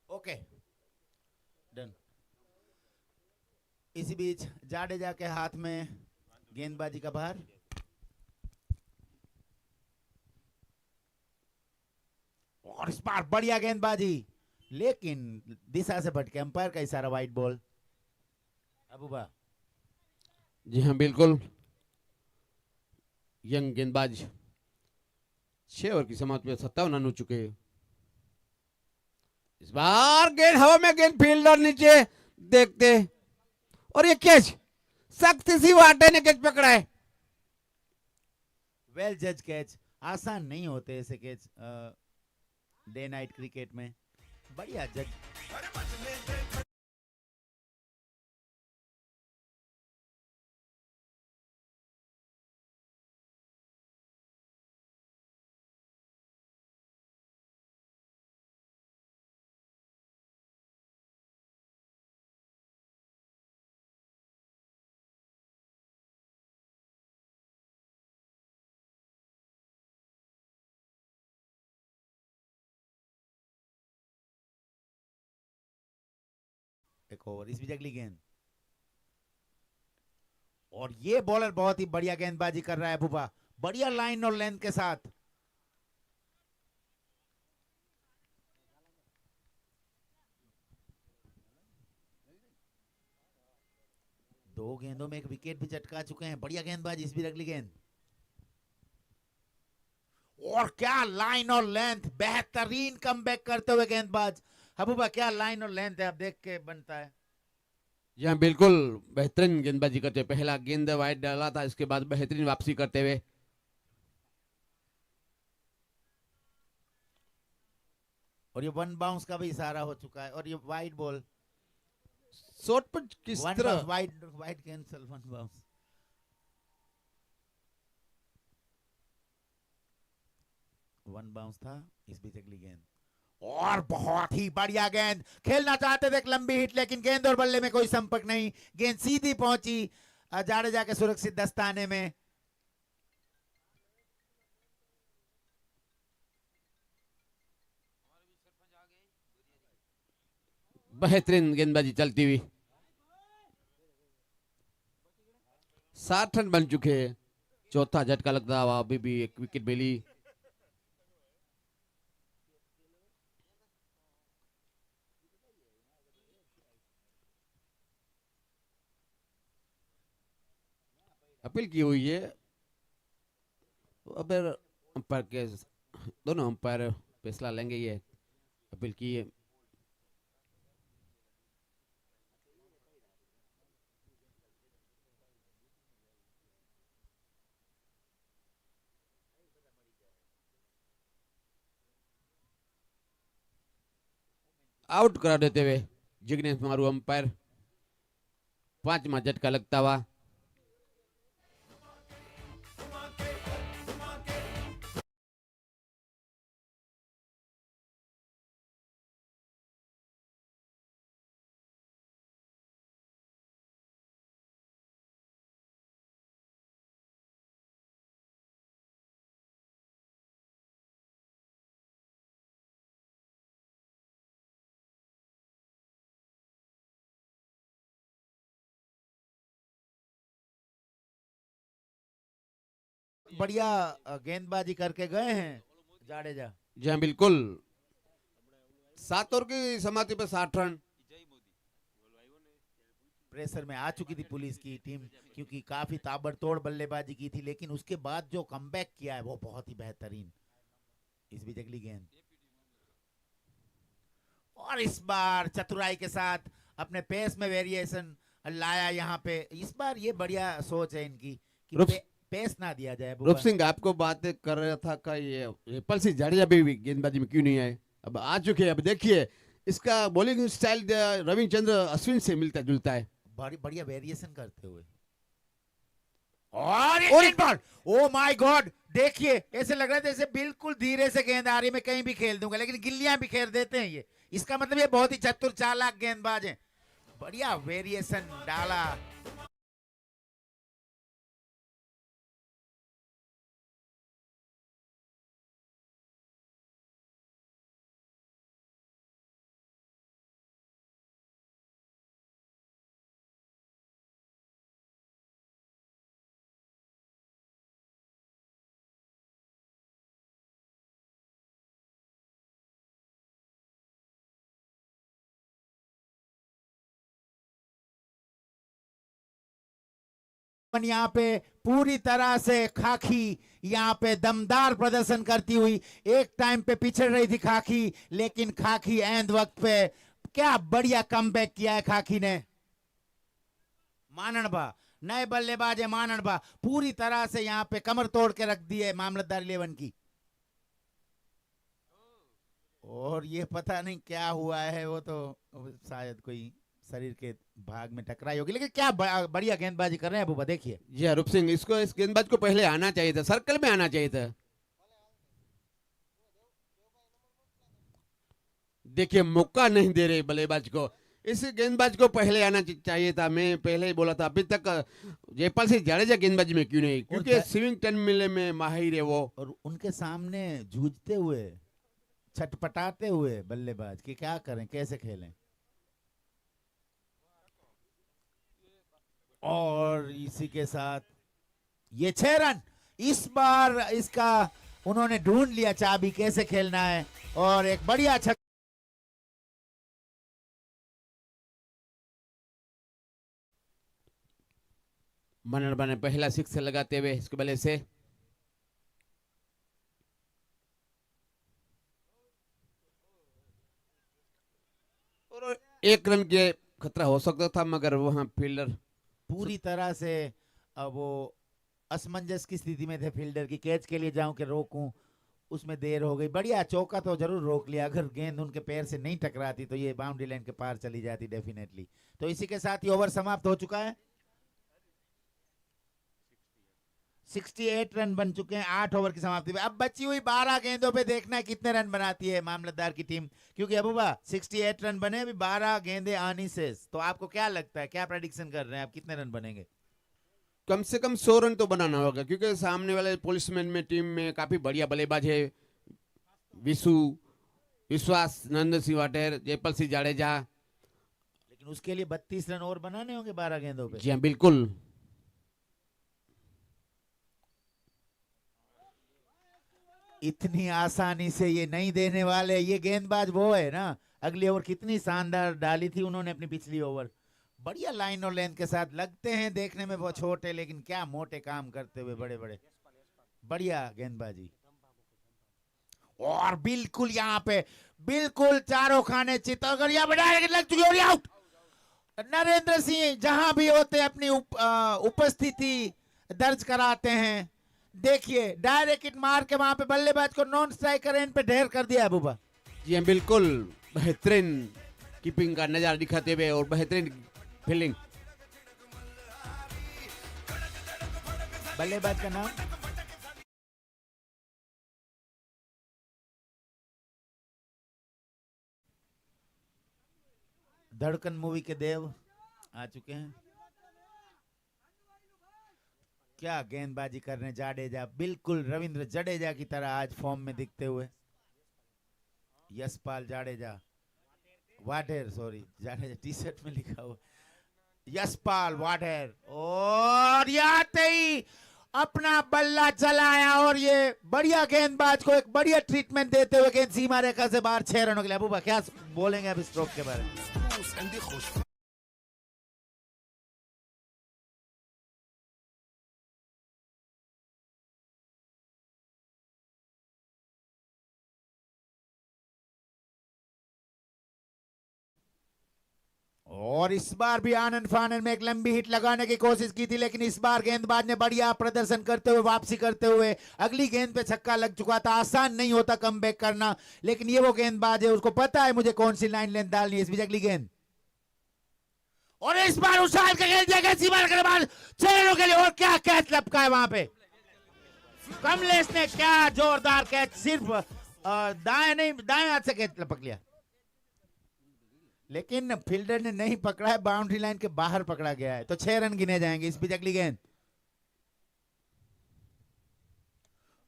Okay done. इसी बीच जाडेजा के हाथ में गेंदबाजी का भार। और इस बार बढ़िया गेंदबाजी, लेकिन दिशा से भटके, अंपायर का इशारा, वाइट बॉल। अबूबा जी हाँ बिल्कुल, यंग गेंदबाज 6 ओवर की समाप्ति में 57 रन हो चुके हैं। इस बार गेंद हवा में, गेंद फील्डर नीचे देखते, और ये कैच सख्त सी वाटे ने कैच पकड़ा है। वेल जज कैच, आसान नहीं होते ऐसे कैच डे नाइट क्रिकेट में। बढ़िया जज। एक ओवर, इस बीच अगली गेंद, और ये बॉलर बहुत ही बढ़िया गेंदबाजी कर रहा है बुबा, बढ़िया लाइन और लेंथ के साथ। दो गेंदों में एक विकेट भी चटका चुके हैं, बढ़िया गेंदबाजी। इस बीच अगली गेंद, और क्या लाइन और लेंथ, बेहतरीन कमबैक करते हुए गेंदबाज। हबूबा क्या लाइन और लेंथ है, आप देख के बनता है। जी हाँ बिल्कुल, बेहतरीन गेंदबाजी करते हुए, पहला गेंद वाइड डाला था, इसके बाद बेहतरीन वापसी करते हुए। और ये वन बाउंस का भी इशारा हो चुका है, और ये वाइड बॉल, शॉट पर किस तरह wide wide cancel, one bounce. One bounce था। इस बीच अगली गेंद, और बहुत ही बढ़िया गेंद, खेलना चाहते थे एक लंबी हिट, लेकिन गेंद और बल्ले में कोई संपर्क नहीं, गेंद सीधी पहुंची जाडेजा के सुरक्षित दस्ताने में। बेहतरीन गेंदबाजी चलती हुई, 60 रन बन चुके हैं। चौथा झटका लगता हुआ, अभी भी एक विकेट मिली। अपील की हुई है, अब अंपायर के दोनों अंपायर फैसला लेंगे। ये अपील की है। आउट करा देते हुए जिग्नेश मारू अंपायर, 5वां झटका लगता हुआ। बढ़िया गेंदबाजी करके गए हैं जाडेजा। जी हाँ बिल्कुल, 7 ओवर की समाप्ति पर 60 रन। प्रेशर में आ चुकी थी पुलिस की टीम, क्योंकि काफी ताबड़तोड़ बल्लेबाजी की थी, लेकिन उसके बाद जो कमबैक किया है वो बहुत ही बेहतरीन। इस बीच अगली गेंद, और इस बार चतुराई के साथ अपने पेस में वेरिएशन लाया यहाँ पे। इस बार ये बढ़िया सोच है इनकी कि पेस ना दिया जाए। रूप सिंह, आपको बात कर रहा था का ये पलसी जाडेजा भी गेंदबाजी में क्यों नहीं आए, अब आ चुके हैं। अब देखिए इसका बॉलिंग स्टाइल रविचंद्र अश्विन से मिलता जुलता है, बड़ी बढ़िया वेरिएशन करते हुए। और एक बार, ओ माय गॉड, देखिए ऐसे लग रहा था जैसे बिल्कुल धीरे से गेंद आ रही, मैं कहीं भी खेल दूंगा, लेकिन गिल्लियां भी खेल देते हैं ये। इसका मतलब ये बहुत ही चतुर चालाक गेंदबाज हैं। बढ़िया वेरिएशन डाला। यहाँ पे पूरी तरह से खाकी यहाँ पे दमदार प्रदर्शन करती हुई, एक टाइम पे पिछड़ रही थी खाकी, लेकिन खाकी एंड वक्त पे क्या बढ़िया कमबैक किया है खाकी ने। माननबा नए बल्लेबाज है, माननबा पूरी तरह से यहाँ पे कमर तोड़ के रख दी है मामलतदार 11 की। और ये पता नहीं क्या हुआ है, वो तो शायद कोई शरीर के भाग में टकराई होगी, लेकिन क्या बढ़िया गेंदबाजी कर रहे हैं अबूबा, देखिए। जी हाँ रूप सिंह, इसको इस गेंदबाज को पहले आना चाहिए था, सर्कल में आना चाहिए था। देखिए मौका नहीं दे रहे बल्लेबाज को, इस गेंदबाज को पहले आना चाहिए था। मैं पहले ही बोला था, अभी तक जयपाल सिंह जाडेजा गेंदबाजी में क्यों नहीं, क्योंकि स्विंग टर्न मिले में माहिर है वो। और उनके सामने जूझते हुए, छटपटाते हुए बल्लेबाज कि क्या करें, कैसे खेलें। और इसी के साथ ये 6 रन, इस बार इसका उन्होंने ढूंढ लिया चाबी कैसे खेलना है, और एक बढ़िया छक्का। मनरबा ने पहला 6 लगाते हुए इसके बल्ले से और 1 रन के खतरा हो सकता था, मगर वहां फील्डर पूरी तरह से वो असमंजस की स्थिति में थे फील्डर की, कैच के लिए जाऊं कि रोकूं, उसमें देर हो गई। बढ़िया चौका तो जरूर रोक लिया, अगर गेंद उनके पैर से नहीं टकराती तो ये बाउंड्री लाइन के पार चली जाती डेफिनेटली। तो इसी के साथ ही ओवर समाप्त हो चुका है। 68 रन बन चुके हैं 8 ओवर की समाप्ति पे। अब बची हुई 12 गेंदों पे देखना है कितने रन बनाती है मामलतदार की टीम, क्योंकि अबूबा 68 रन बने, अभी 12 गेंदें आनी से। तो आपको क्या लगता है, क्या प्रेडिक्शन कर रहे हैं आप, कितने रन बनेंगे? कम से कम 100 रन तो बनाना होगा, क्योंकि सामने वाले पुलिसमैन में टीम में काफी बढ़िया बल्लेबाज है, विश्वास, नरेंद्र सिंह वाटेर, जयपाल सिंह जाडेजा। लेकिन उसके लिए 32 रन और बनाने होंगे 12 गेंदों पे। जी हाँ बिल्कुल। इतनी आसानी से ये नहीं देने वाले, ये गेंदबाज वो है ना। अगली ओवर कितनी शानदार डाली थी उन्होंने अपनी पिछली ओवर, बढ़िया लाइन और लेंथ के साथ। लगते हैं देखने में बहुत छोटे, लेकिन क्या मोटे काम करते हुए बड़े बड़े, बढ़िया गेंदबाजी। और बिल्कुल यहाँ पे बिल्कुल चारों खाने चित, अगर यहाँ पे लग चुकी और आउट। नरेंद्र सिंह जहां भी होते अपनी उपस्थिति दर्ज कराते हैं। देखिए डायरेक्ट हिट मार के वहां पे बल्लेबाज को नॉन स्ट्राइकर एंड पे ढेर कर दिया अबूबा। जी हाँ बिल्कुल, बेहतरीन कीपिंग का नजारा दिखाते हुए और बेहतरीन फील्डिंग। बल्लेबाज का नाम धड़कन मूवी के देव आ चुके हैं। क्या गेंदबाजी करने जाडेजा, बिल्कुल रविंद्र जडेजा की तरह आज फॉर्म में दिखते हुए। यशपाल जाडेजा, वाटेर, सॉरी जाडेजा टी शर्ट में लिखा हुआ, यशपाल वाटेर। और आते ही अपना बल्ला चलाया, और ये बढ़िया गेंदबाज को एक बढ़िया ट्रीटमेंट देते हुए गेंद सीमा रेखा से बाहर 6 रनों के लिए। अबूबा क्या बोलेंगे अब स्ट्रोक के बारे में? और इस बार भी आनंद फानंद में एक लंबी हिट लगाने की कोशिश की थी, लेकिन इस बार गेंदबाज ने बढ़िया प्रदर्शन करते हुए वापसी करते हुए अगली गेंद पे छक्का लग चुका था। आसान नहीं होता कमबैक करना, लेकिन ये वो गेंदबाज है, उसको पता है मुझे कौन सी लाइन लेंथ डालनी है। इस बीच अगली गेंद, और इस बार उछाल के खेल दिया गया सीमा के बाद 6 रनों के लिए। और क्या कैच लपका है वहां पे, कमलेश ने क्या जोरदार कैच, सिर्फ दाएं नहीं दाएं हाथ से कैच लपक लिया। लेकिन फील्डर ने नहीं पकड़ा है, बाउंड्री लाइन के बाहर पकड़ा गया है, तो 6 रन गिने जाएंगे। इस बीच अगली गेंद,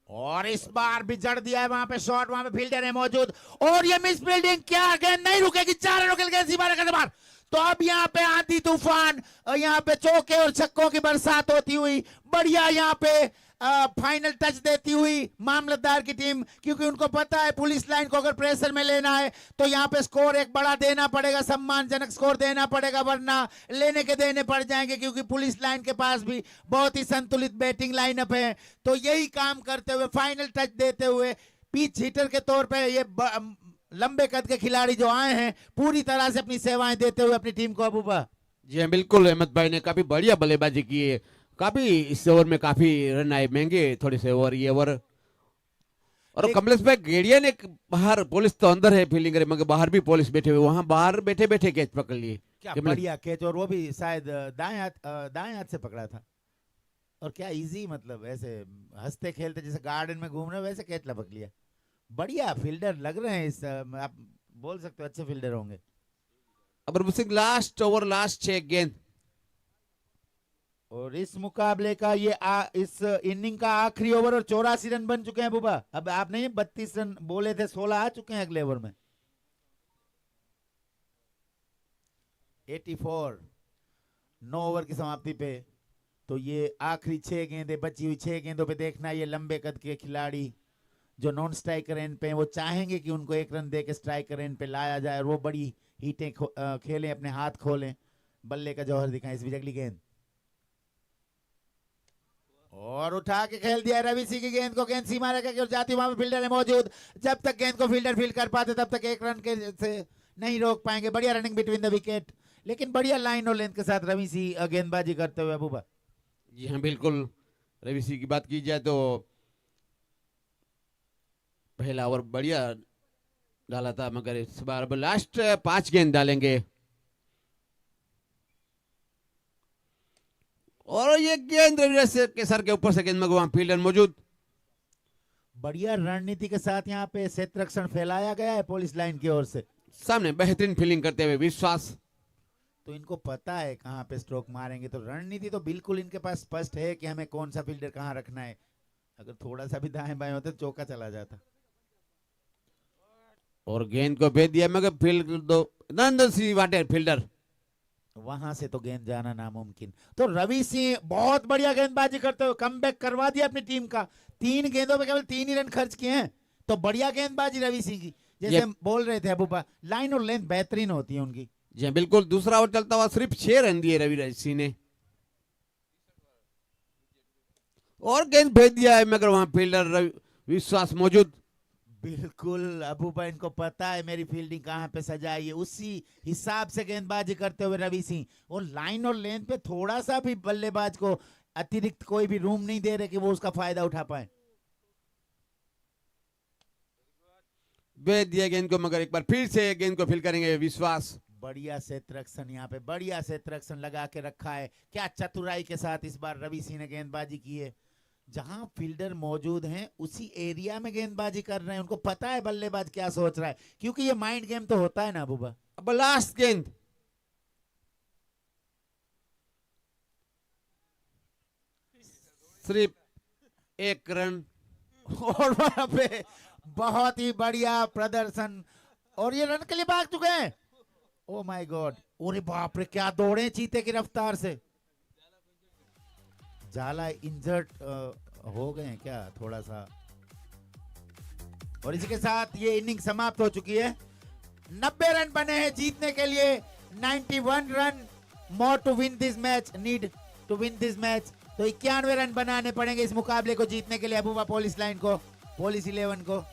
और इस बार भी जड़ दिया है वहां पे शॉट, वहां पे फील्डर है मौजूद, और ये मिस फील्डिंग, क्या गेंद नहीं रुकेगी, 4 रनों के लिए सीमा रेखा से बाहर। तो अब यहाँ पे आंधी तूफान, यहाँ पे चौके और छक्कों की बरसात होती हुई, बढ़िया यहाँ पे फाइनल टच देती हुई मामलतदार की टीम, क्योंकि उनको पता है पुलिस लाइन को अगर प्रेशर में लेना है तो यहाँ पे स्कोर एक बड़ा देना पड़ेगा, सम्मानजनक स्कोर देना पड़ेगा, वरना लेने के देने पड़ जाएंगे, क्योंकि पुलिस लाइन के पास भी बहुत ही संतुलित बैटिंग लाइनअप है। तो यही काम करते हुए, फाइनल टच देते हुए, पिच हिटर के तौर पे ये लंबे कद के खिलाड़ी जो आए हैं, पूरी तरह से अपनी सेवाएं देते हुए अपनी टीम को। अबूबा जी हाँ बिल्कुल, अहमद भाई ने काफी बढ़िया बल्लेबाजी की है, काफी इस ओवर में काफी रन आए महंगे थोड़े से ओवर ये ओवर। और कमलेश भाई गेड़िया ने बाहर, पुलिस तो अंदर है फील्डिंग करे मगर बाहर भी पुलिस बैठे हुए, वहां बाहर बैठे बैठे कैच पकड़ लिए। क्या बढ़िया कैच, और वो भी शायद दाएं हाथ से पकड़ा था, और क्या इजी, मतलब ऐसे हंसते खेलते जैसे गार्डन में घूम रहे वैसे कैच लपक लिया। बढ़िया फील्डर लग रहे हैं इस, आप बोल सकते हो अच्छे फील्डर होंगे। Amarpreet Singh last over, last 6 गेंद, और इस मुकाबले का ये इस इनिंग का आखिरी ओवर, और 84 रन बन चुके हैं बुबा। अब आप नहीं 32 रन बोले थे, 16 आ चुके हैं अगले ओवर में। 84, 9 ओवर की समाप्ति पे। तो ये आखिरी 6 गेंदें बची हुई, 6 गेंदों पे देखना ये लंबे कद के खिलाड़ी जो नॉन स्ट्राइकर एंड पे, वो चाहेंगे कि उनको 1 रन दे के स्ट्राइकर एंड पे लाया जाए, और वो बड़ी हीटें खेलें, अपने हाथ खोलें, बल्ले का जौहर दिखाएं। इस बीच अगली गेंद, और उठा के खेल दिया रवि सिंह की गेंद को, गेंद सीमा रेखा की ओर जाती, वहां पे फील्डर है मौजूद, जब तक गेंद को फील्डर फील्ड कर पाते तब तक 1 रन के से नहीं रोक पाएंगे। बढ़िया रनिंग बिटवीन द विकेट, लेकिन बढ़िया लाइन और लेंथ के साथ रवि सिंह गेंदबाजी करते हुए। अबूबा जी हाँ बिल्कुल, रवि सिंह की बात की जाए तो पहला ओवर बढ़िया डाला था, मगर इस बार अब लास्ट 5 गेंद डालेंगे, और ये गेंद रवि के सर के ऊपर से गेंद में वहां फील्डर मौजूद। बढ़िया रणनीति के साथ यहाँ पे क्षेत्र रक्षण फैलाया गया है पुलिस लाइन की ओर से, सामने बेहतरीन फील्डिंग करते हुए विश्वास। तो इनको पता है कहाँ पे स्ट्रोक मारेंगे, तो रणनीति तो बिल्कुल इनके पास स्पष्ट है कि हमें कौन सा फील्डर कहाँ रखना है। अगर थोड़ा सा भी दाएं बाएं होते तो चौका चला जाता। और गेंद को भेज दिया, मगर फील्ड दो नंदन सिंह वाटे फील्डर, वहां से तो गेंद जाना नामुमकिन। तो रवि सिंह बहुत बढ़िया गेंदबाजी करते हुए कमबैक करवा दिया अपनी टीम का, 3 गेंदों पे केवल 3 ही रन खर्च किए हैं, तो बढ़िया गेंदबाजी रवि सिंह की। जैसे हम बोल रहे थे अबूबा, लाइन और लेंथ बेहतरीन होती है उनकी। जी बिल्कुल, दूसरा ओवर चलता हुआ सिर्फ 6 रन दिए रवि सिंह ने, और गेंद भेज दिया है, मगर वहां फील्डर विश्वास मौजूद। बिल्कुल अबूबा, इनको पता है मेरी फील्डिंग कहाँ पे सजाई है, उसी हिसाब से गेंदबाजी करते हुए रवि सिंह, और लाइन और लेंथ पे थोड़ा सा भी बल्लेबाज को अतिरिक्त कोई भी रूम नहीं दे रहे कि वो उसका फायदा उठा पाए। भेज दिया गेंद को, मगर एक बार फिर से गेंद को फील करेंगे विश्वास। बढ़िया क्षेत्ररक्षण, यहाँ पे बढ़िया क्षेत्ररक्षण लगा के रखा है, क्या चतुराई के साथ इस बार रवि सिंह ने गेंदबाजी की है। जहां फील्डर मौजूद हैं उसी एरिया में गेंदबाजी कर रहे हैं, उनको पता है बल्लेबाज क्या सोच रहा है, क्योंकि ये माइंड गेम तो होता है ना अबूबा। अब लास्ट गेंद, सिर्फ 1 रन, और वहां पे बहुत ही बढ़िया प्रदर्शन, और ये रन के लिए भाग चुके हैं। ओ माय गॉड, अरे बाप रे, क्या दौड़े चीते की रफ्तार से। जाला इंजर्ड हो गए हैं क्या थोड़ा सा, और इसी के साथ ये इनिंग समाप्त हो चुकी है। 90 रन बने हैं जीतने के लिए, 91 run more to win this match, need to win this match. तो 91 रन बनाने पड़ेंगे इस मुकाबले को जीतने के लिए अबूबा पुलिस लाइन को, पुलिस 11 को।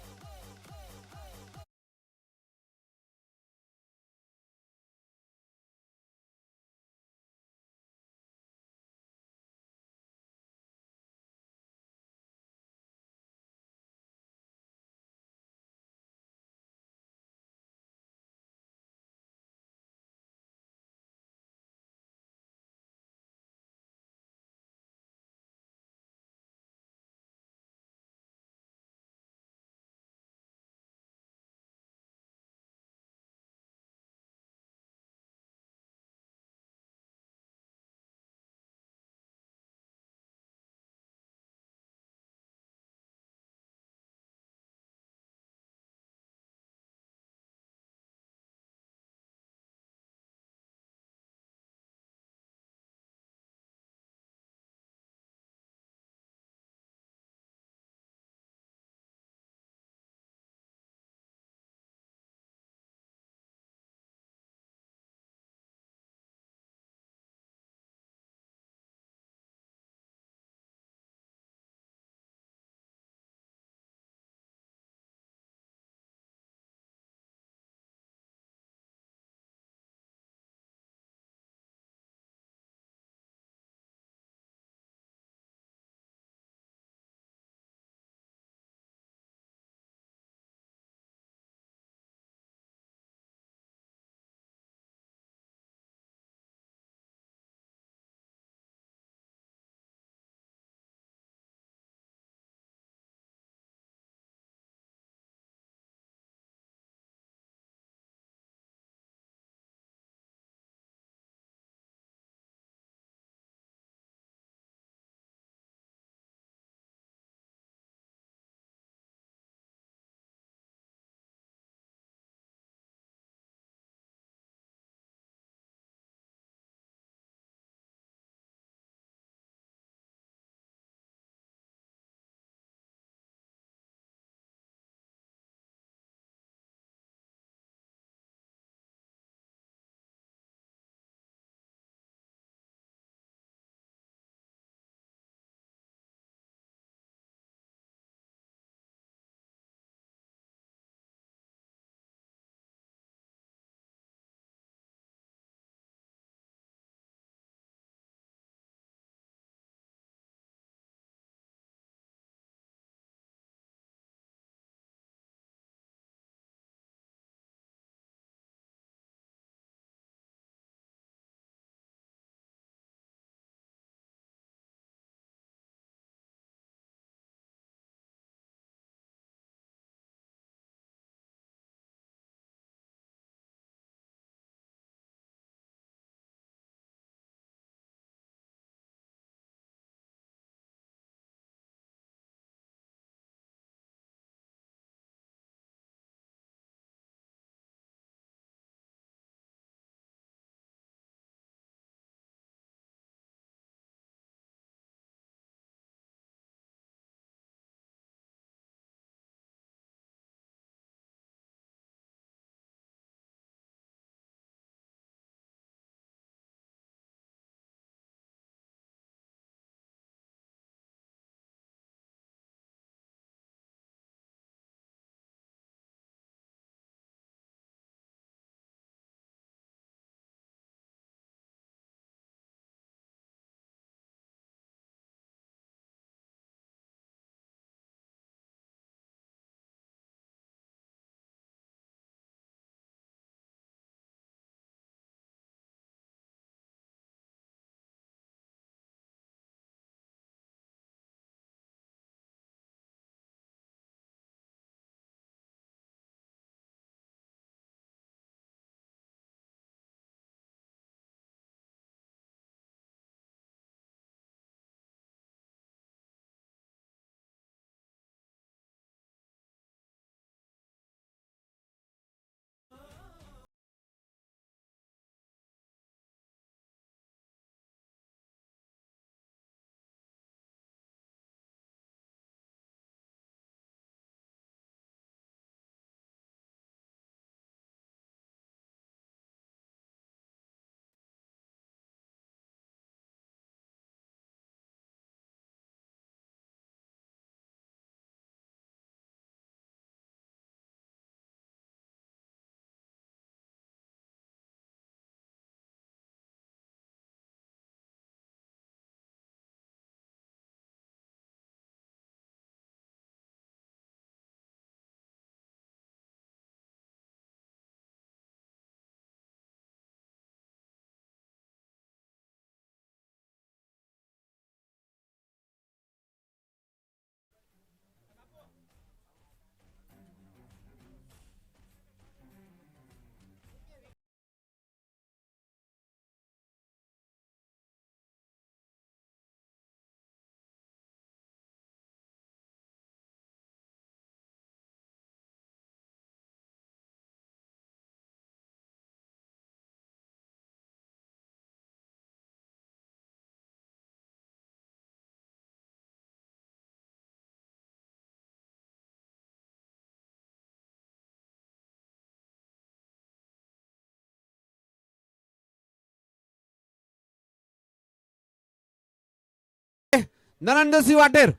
नरेंद्र सिंह वाटेर,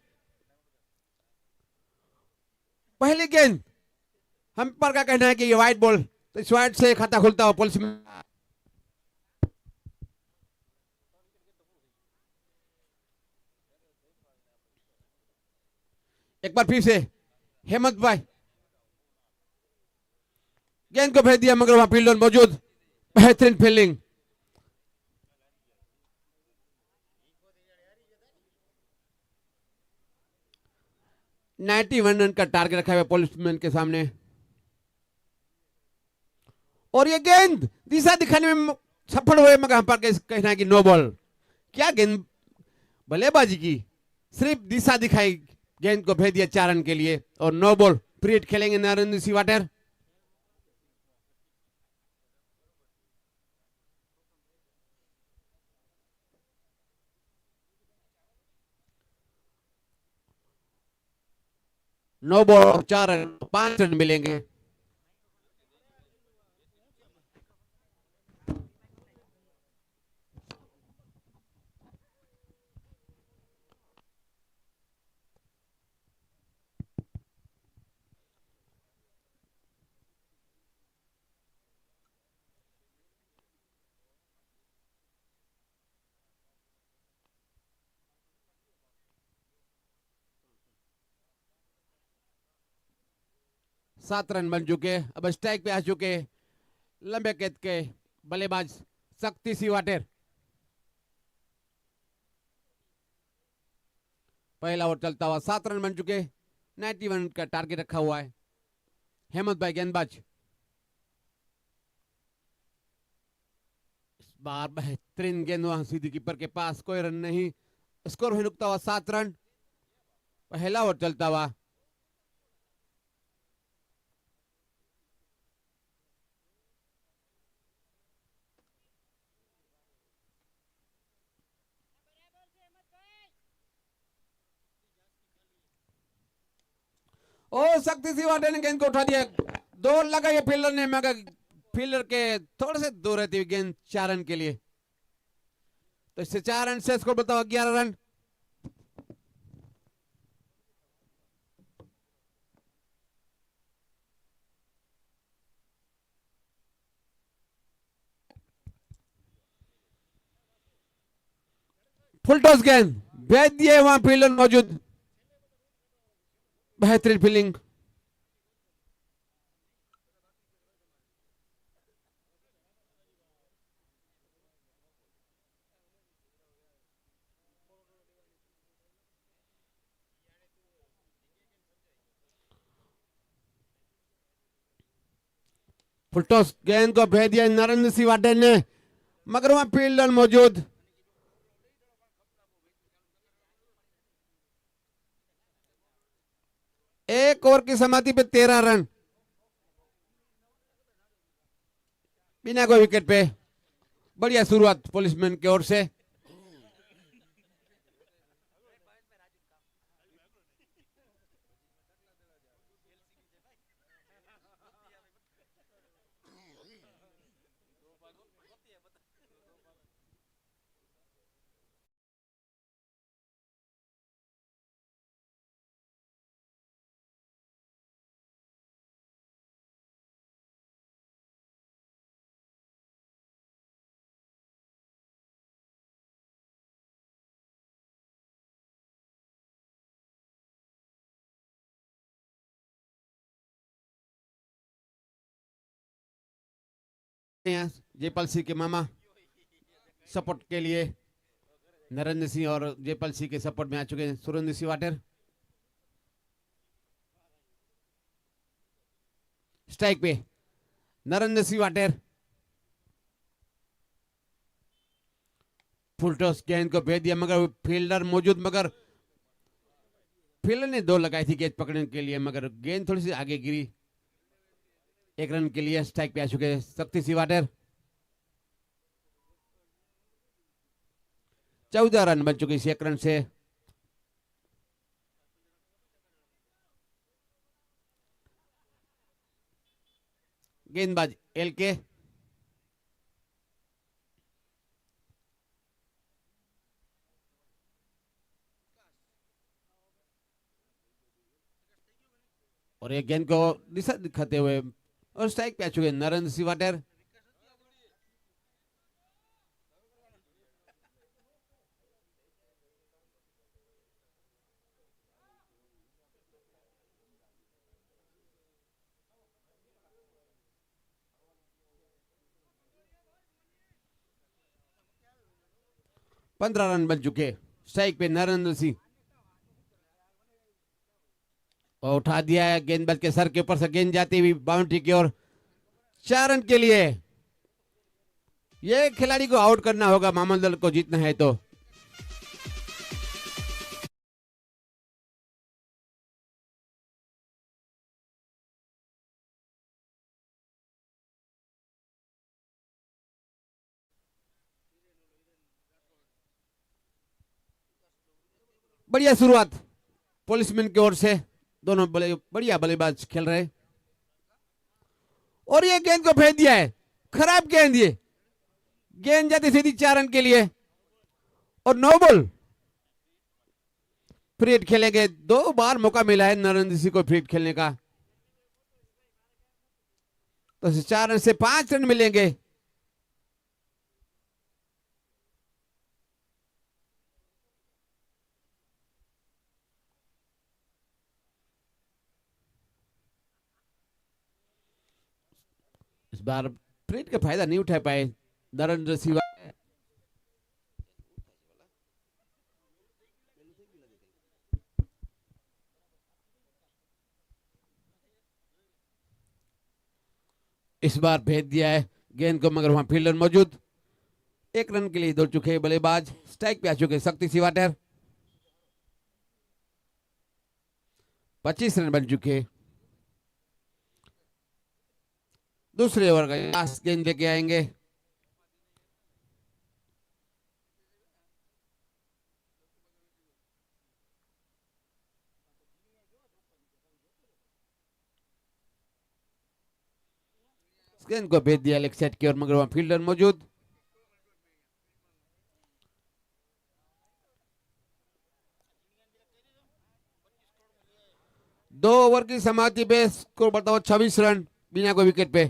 पहली गेंद अंपायर का कहना है कि ये वाइट बॉल, तो इस वाइट से खाता खुलता हुआ पुलिस में एक बार फिर से हेमंत भाई गेंद को भेज दिया, मगर वहां फील्डर मौजूद, बेहतरीन फील्डिंग। नाइन्टी वन रन का टारगेट रखा हुआ पुलिसमैन के सामने, और ये गेंद दिशा दिखाने में सफल हुए, मगर अंपायर का कहना है कि नो बॉल। क्या गेंद बल्लेबाजी की, सिर्फ दिशा दिखाई, गेंद को भेज दिया 4 रन के लिए, और नो बॉल। फ्री हिट खेलेंगे नरेंद्र सिंह वाटेर। नो बॉल, 4 रन, 5 रन मिलेंगे। सात रन बन चुके, अब स्ट्राइक पे आ चुके लंबे कद के बल्लेबाज शक्ति सिंह वाटेर। पहला ओवर चलता हुआ, 7 रन बन चुके, 91 का टारगेट रखा हुआ है। हेमंत भाई गेंदबाज, इस बार बेहतरीन गेंद वहां सीधी कीपर के पास, कोई रन नहीं, स्कोर वहीं रुकता हुआ 7 रन। पहला ओवर चलता हुआ, ओ शक्ति सिंह वाटेर ने गेंद को उठा दिया, दौड़ लगाई फील्डर ने, मगर फील्डर के थोड़े से दूर रहती हुई गेंद 4 रन के लिए, तो इससे 4 रन से स्कोर बताओ 11 रन। फुल टॉस गेंद भेज दिए, वहां फील्डर मौजूद, बेहतरीन फील्डिंग। फुल टॉस गेंद को भेज दिया नरेंद्र सिंह वाटेर ने, मगर वहां फील्डर मौजूद, एक ओवर की समाप्ति पे 13 रन, बिना कोई विकेट पे। बढ़िया शुरुआत पुलिसमैन की ओर से। जयपाल सिंह के मामा सपोर्ट के लिए नरेंद्र सिंह और जयपाल सिंह के सपोर्ट में आ चुके हैं सुरेंद्र सिंह वाटेर। स्ट्राइक पे नरेंद्र सिंह वाटेर, फुल टॉस गेंद को भेज दिया, मगर फील्डर मौजूद, मगर फील्डर ने दौड़ लगाई थी कैच पकड़ने के लिए, मगर गेंद थोड़ी सी आगे गिरी। 1 रन के लिए स्ट्राइक पे आ चुके हैं शक्ति सिंह वाटेर। 14 रन बन चुके इस 1 रन से। गेंदबाज LK, और ये गेंद को दिशा दिखाते हुए और स्ट्राइक पे आ चुके नरेंद्र सिंह वाटेर। पंद्रह रन बन चुके। स्ट्राइक पे नरेंद्र सिंह और उठा दिया है गेंदबाज के सर के ऊपर से गेंद जाती हुई बाउंड्री की ओर। 4 रन के लिए ये खिलाड़ी को आउट करना होगा मामल दल को जीतना है तो। बढ़िया शुरुआत पुलिसमैन की ओर से। दोनों बढ़िया बल्लेबाज खेल रहे और ये गेंद को फेंक दिया है। खराब गेंद, ये गेंद जाती सीधी 4 रन के लिए और नो बॉल। फ्री हिट खेलेंगे। 2 बार मौका मिला है नरेंद्र सिंह को फ्री हिट खेलने का, तो 4 रन से 5 रन मिलेंगे। इस बार फ्री हिट का फायदा नहीं उठा पाए नरेंद्र सिंह। इस बार भेज दिया है गेंद को, मगर वहां फील्डर मौजूद। 1 रन के लिए दौड़ चुके बल्लेबाज। स्ट्राइक पे आ चुके शक्ति सिंह वाटेर। 25 रन बन चुके। दूसरे ओवर का लास्ट गेंद लेके आएंगे। गेंद को भेज दिया लेग साइड की ओर, मगर वहां फील्डर मौजूद। दो ओवर की समाप्ति पे स्कोर बताओ 26 रन बिना कोई विकेट पे।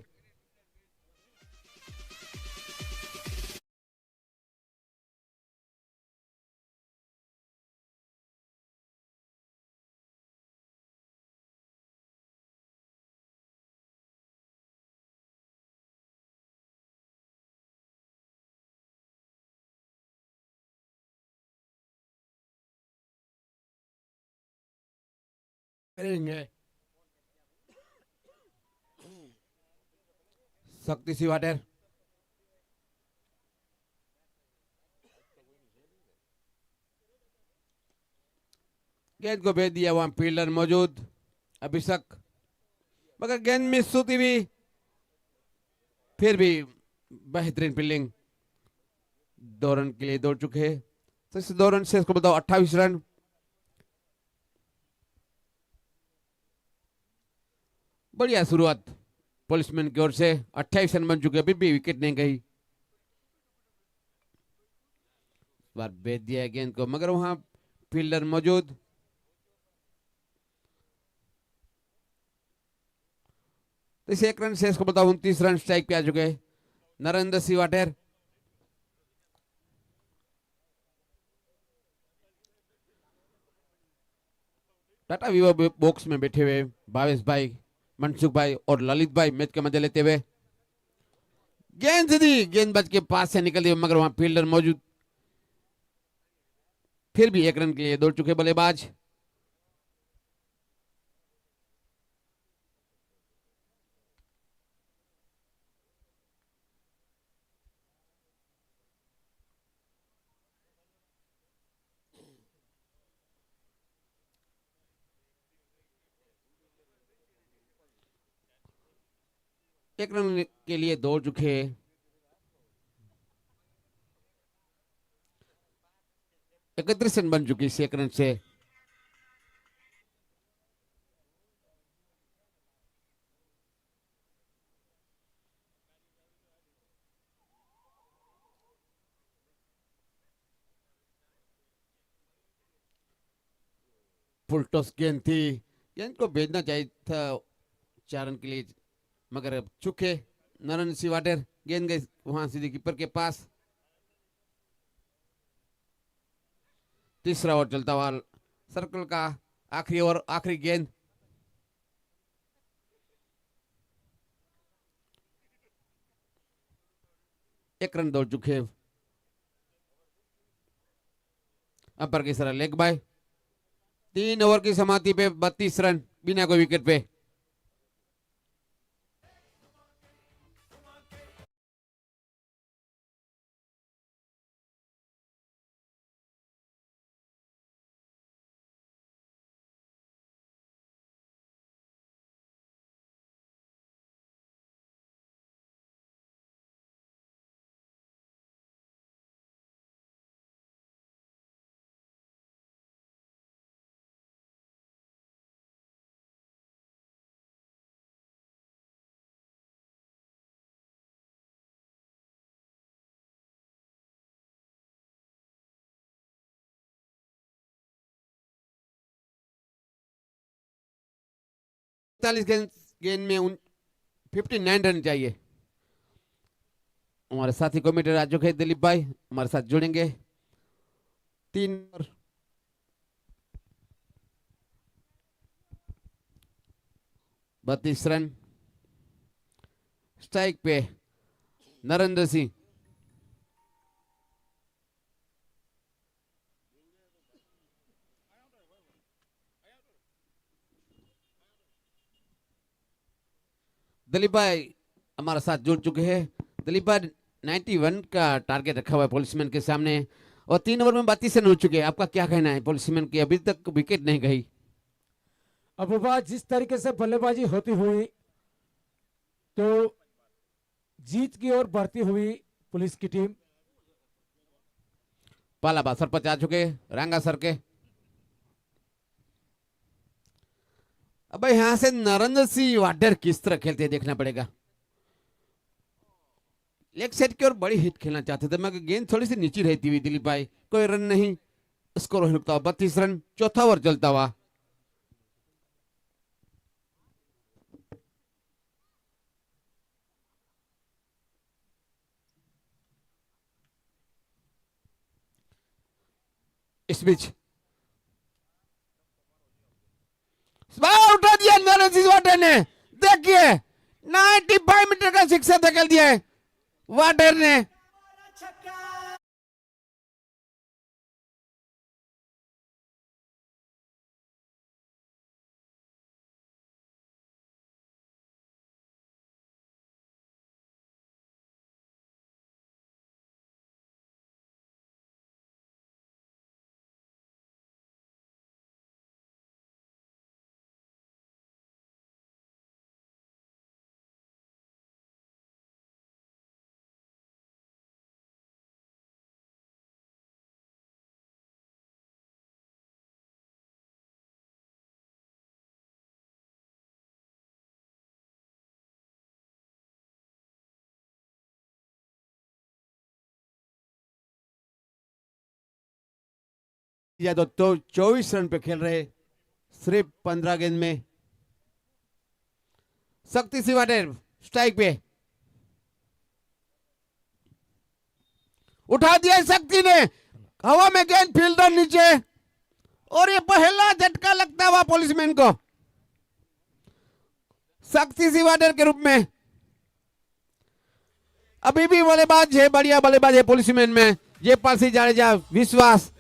करेंगे शक्ति सिंह वाटेर। गेंद को भेज दिया, वहां फील्डर मौजूद अभिषेक, मगर गेंद मिस होती हुई। फिर भी बेहतरीन फील्डिंग। 2 रन के लिए दौड़ चुके हैं, तो इस 2 रन से इसको बताओ 28 रन। बढ़िया शुरुआत पुलिसमैन की ओर से। 28 रन बन चुके, अभी भी विकेट नहीं गई। बार भेज दिया है गेंद को, मगर वहां फील्डर मौजूद। तो इस 1 रन से इसको बताओ 29 रन। स्ट्राइक पे आ चुके नरेंद्र सिंह वाटेर। टाटा वीवो बॉक्स में बैठे हुए भावेश भाई, मनसुख भाई और ललित भाई मैच का मजा लेते हुए। गेंद सीधी गेंदबाज के पास से निकल गई, मगर वहां फील्डर मौजूद। फिर भी 1 रन के लिए दौड़ चुके बल्लेबाज। एक रन के लिए दौड़ चुके 31 रन बन चुकी इस 1 रन से। फुल टॉस गेंद थी, गेंद को भेजना चाहिए था 4 रन के लिए, मगर अब चुके नरेंद्र सिंह वाडेर। गेंद गई वहां सीधे कीपर के पास। तीसरा ओवर चलता हुआ सर्कल का आखिरी ओवर, आखिरी गेंद। एक रन दौड़ चुके। अपर की तरह लेग बाय। 3 ओवर की समाप्ति पे 32 रन बिना कोई विकेट पे। गेंद गेंद में 59 रन चाहिए। हमारे साथी कमेंटेटर आ चुके हैं दिलीप भाई, हमारे साथ जुड़ेंगे। 3 32 रन। स्ट्राइक पे नरेंद्र सिंह। दिलीप भाई हमारे साथ जुड़ चुके हैं। दिलीप भाई 91 का टारगेट रखा हुआ है पॉलिसीमैन के सामने, और 3 ओवर में 32 रन हो चुके हैं। आपका क्या कहना है? पॉलिसीमैन की अभी तक विकेट नहीं गई। अबूबा, जिस तरीके से बल्लेबाजी होती हुई तो जीत की ओर बढ़ती हुई पुलिस की टीम। पाला बासर पर जा चुके रंगा सर के। अब यहां से नरेंद्र सिंह वाडेर किस तरह खेलते हैं देखना पड़ेगा। लेग साइड की ओर बड़ी हिट खेलना चाहते थे, मगर गेंद थोड़ी सी नीचे रहती हुई दिलीप भाई, कोई रन नहीं। स्कोर रुकता हुआ 32 रन। चौथा ओवर चलता हुआ। इस बीच उठा दिया नरेंद्र सिंह वाडेर ने। देखिए 95 मीटर का सिक्सर धकेल दिया है वाडेर ने। यादव तो 24 रन पे खेल रहे सिर्फ 15 गेंद में। शक्ति सिंह वाडेर स्ट्राइक पे। उठा दिया शक्ति ने, हवा में गेंद फील्डर नीचे, और ये पहला झटका लगता हुआ पुलिसमैन को शक्ति सिंह वाडेर के रूप में। अभी भी बल्लेबाज है, बढ़िया बल्लेबाज है पुलिसमैन में जयपाल सिंह जाडेजा। विश्वास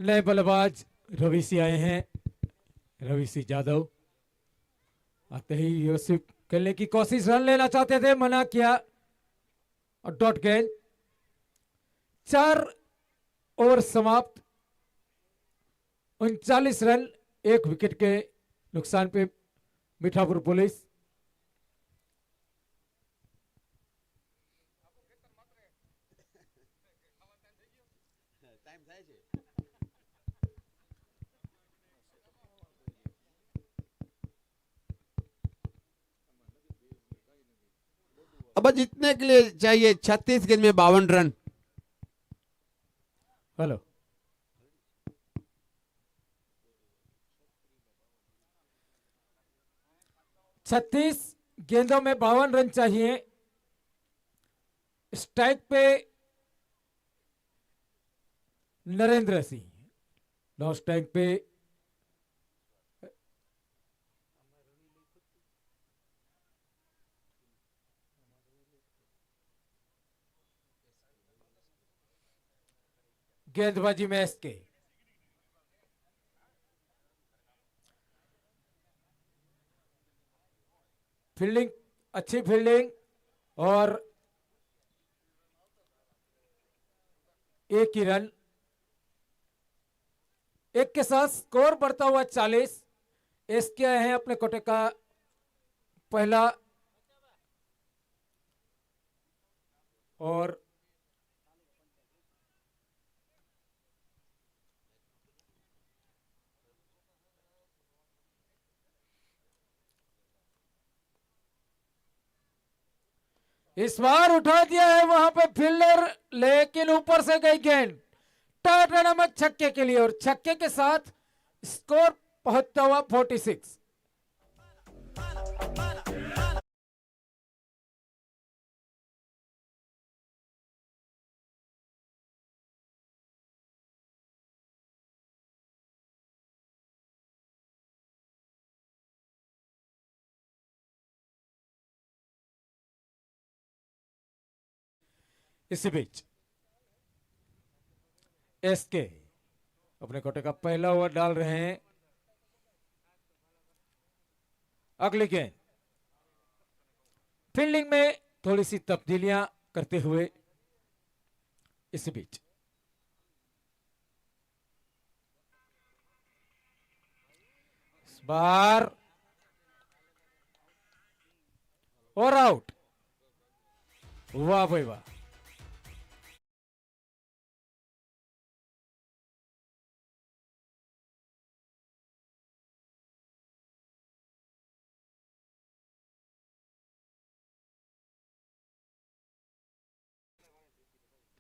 नए बल्लेबाज रवि सिंह आए हैं। रवि सिंह यादव आते ही यूसुफ खेलने की कोशिश, रन लेना चाहते थे, मना किया और डॉट गेंद। 4 ओवर समाप्त, 39 रन 1 विकेट के नुकसान पे मीठापुर पुलिस। अब जीतने के लिए चाहिए 36 गेंद में 52 रन। हेलो, 36 गेंदों में 52 रन चाहिए। स्ट्राइक पे नरेंद्र सिंह, नौ स्ट्राइक पे गेंदबाजी में एसके। फील्डिंग, अच्छी फील्डिंग और एक ही रन। एक के साथ स्कोर बढ़ता हुआ 40। एसके आए हैं अपने कोटे का पहला और इस बार उठा दिया है वहां पे फील्डर, लेकिन ऊपर से गई गेंद टाटानामक छक्के के लिए और छक्के के साथ स्कोर पहुंचता हुआ 46। इसी बीच एसके अपने कोटे का पहला ओवर डाल रहे हैं। अगली गेंद, फील्डिंग में थोड़ी सी तब्दीलियां करते हुए। इसी बीच इस बार और आउट। वाह भाई वाह,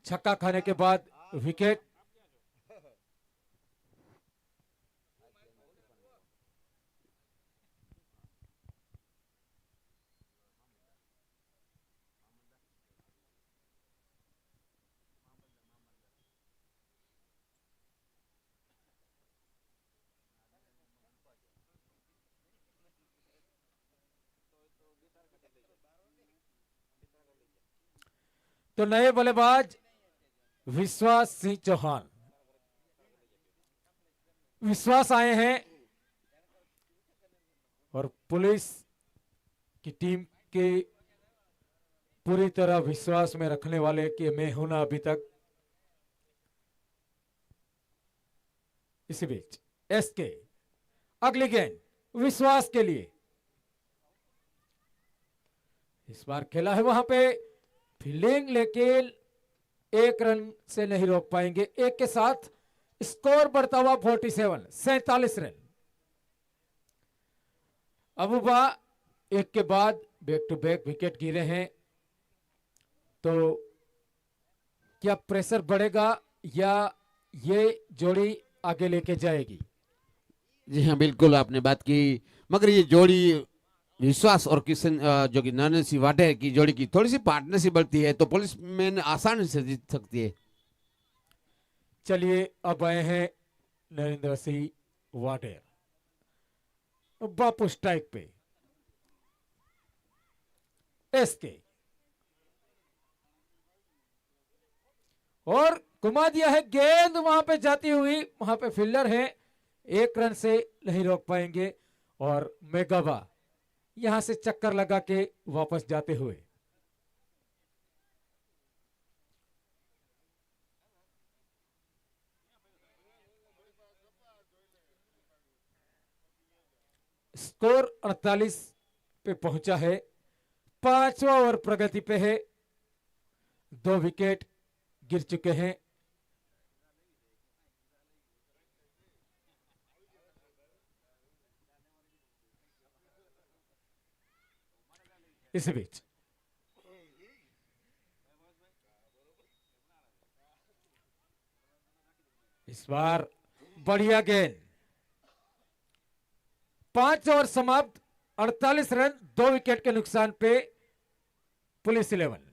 छक्का खाने के बाद विकेट। तो नए बल्लेबाज विश्वास सिंह चौहान, विश्वास आए हैं और पुलिस की टीम के पूरी तरह विश्वास में रखने वाले कि मैं हूं ना अभी तक। इसी बीच एसके, अगली गेंद विश्वास के लिए। इस बार खेला है वहां पे फील्डिंग, लेकिन एक रन से नहीं रोक पाएंगे। एक के साथ स्कोर बढ़ता हुआ 47, 47 रन। अबूबा एक के बाद बैक टू बैक विकेट गिरे हैं, तो क्या प्रेशर बढ़ेगा या ये जोड़ी आगे लेके जाएगी? जी हाँ, बिल्कुल आपने बात की, मगर ये जोड़ी विश्वास और किशन जो कि नरेंद्र सिंह वाडेर की जोड़ी की थोड़ी सी पार्टनरशिप बढ़ती है तो पुलिस मैन आसानी से जीत सकती है। चलिए अब आए हैं नरेंद्र सिंह वाडेर, बापू स्ट्राइक पे। एसके और घुमा दिया है, गेंद वहां पे जाती हुई, वहां पे फील्डर है, 1 रन से नहीं रोक पाएंगे। और मेगाबा यहां से चक्कर लगा के वापस जाते हुए। स्कोर 48 पे पहुंचा है, 5वां ओवर प्रगति पे है, 2 विकेट गिर चुके हैं। इस बीच इस बार बढ़िया गेंद, 5 ओवर समाप्त, 48 रन, 2 विकेट के नुकसान पे पुलिस 11।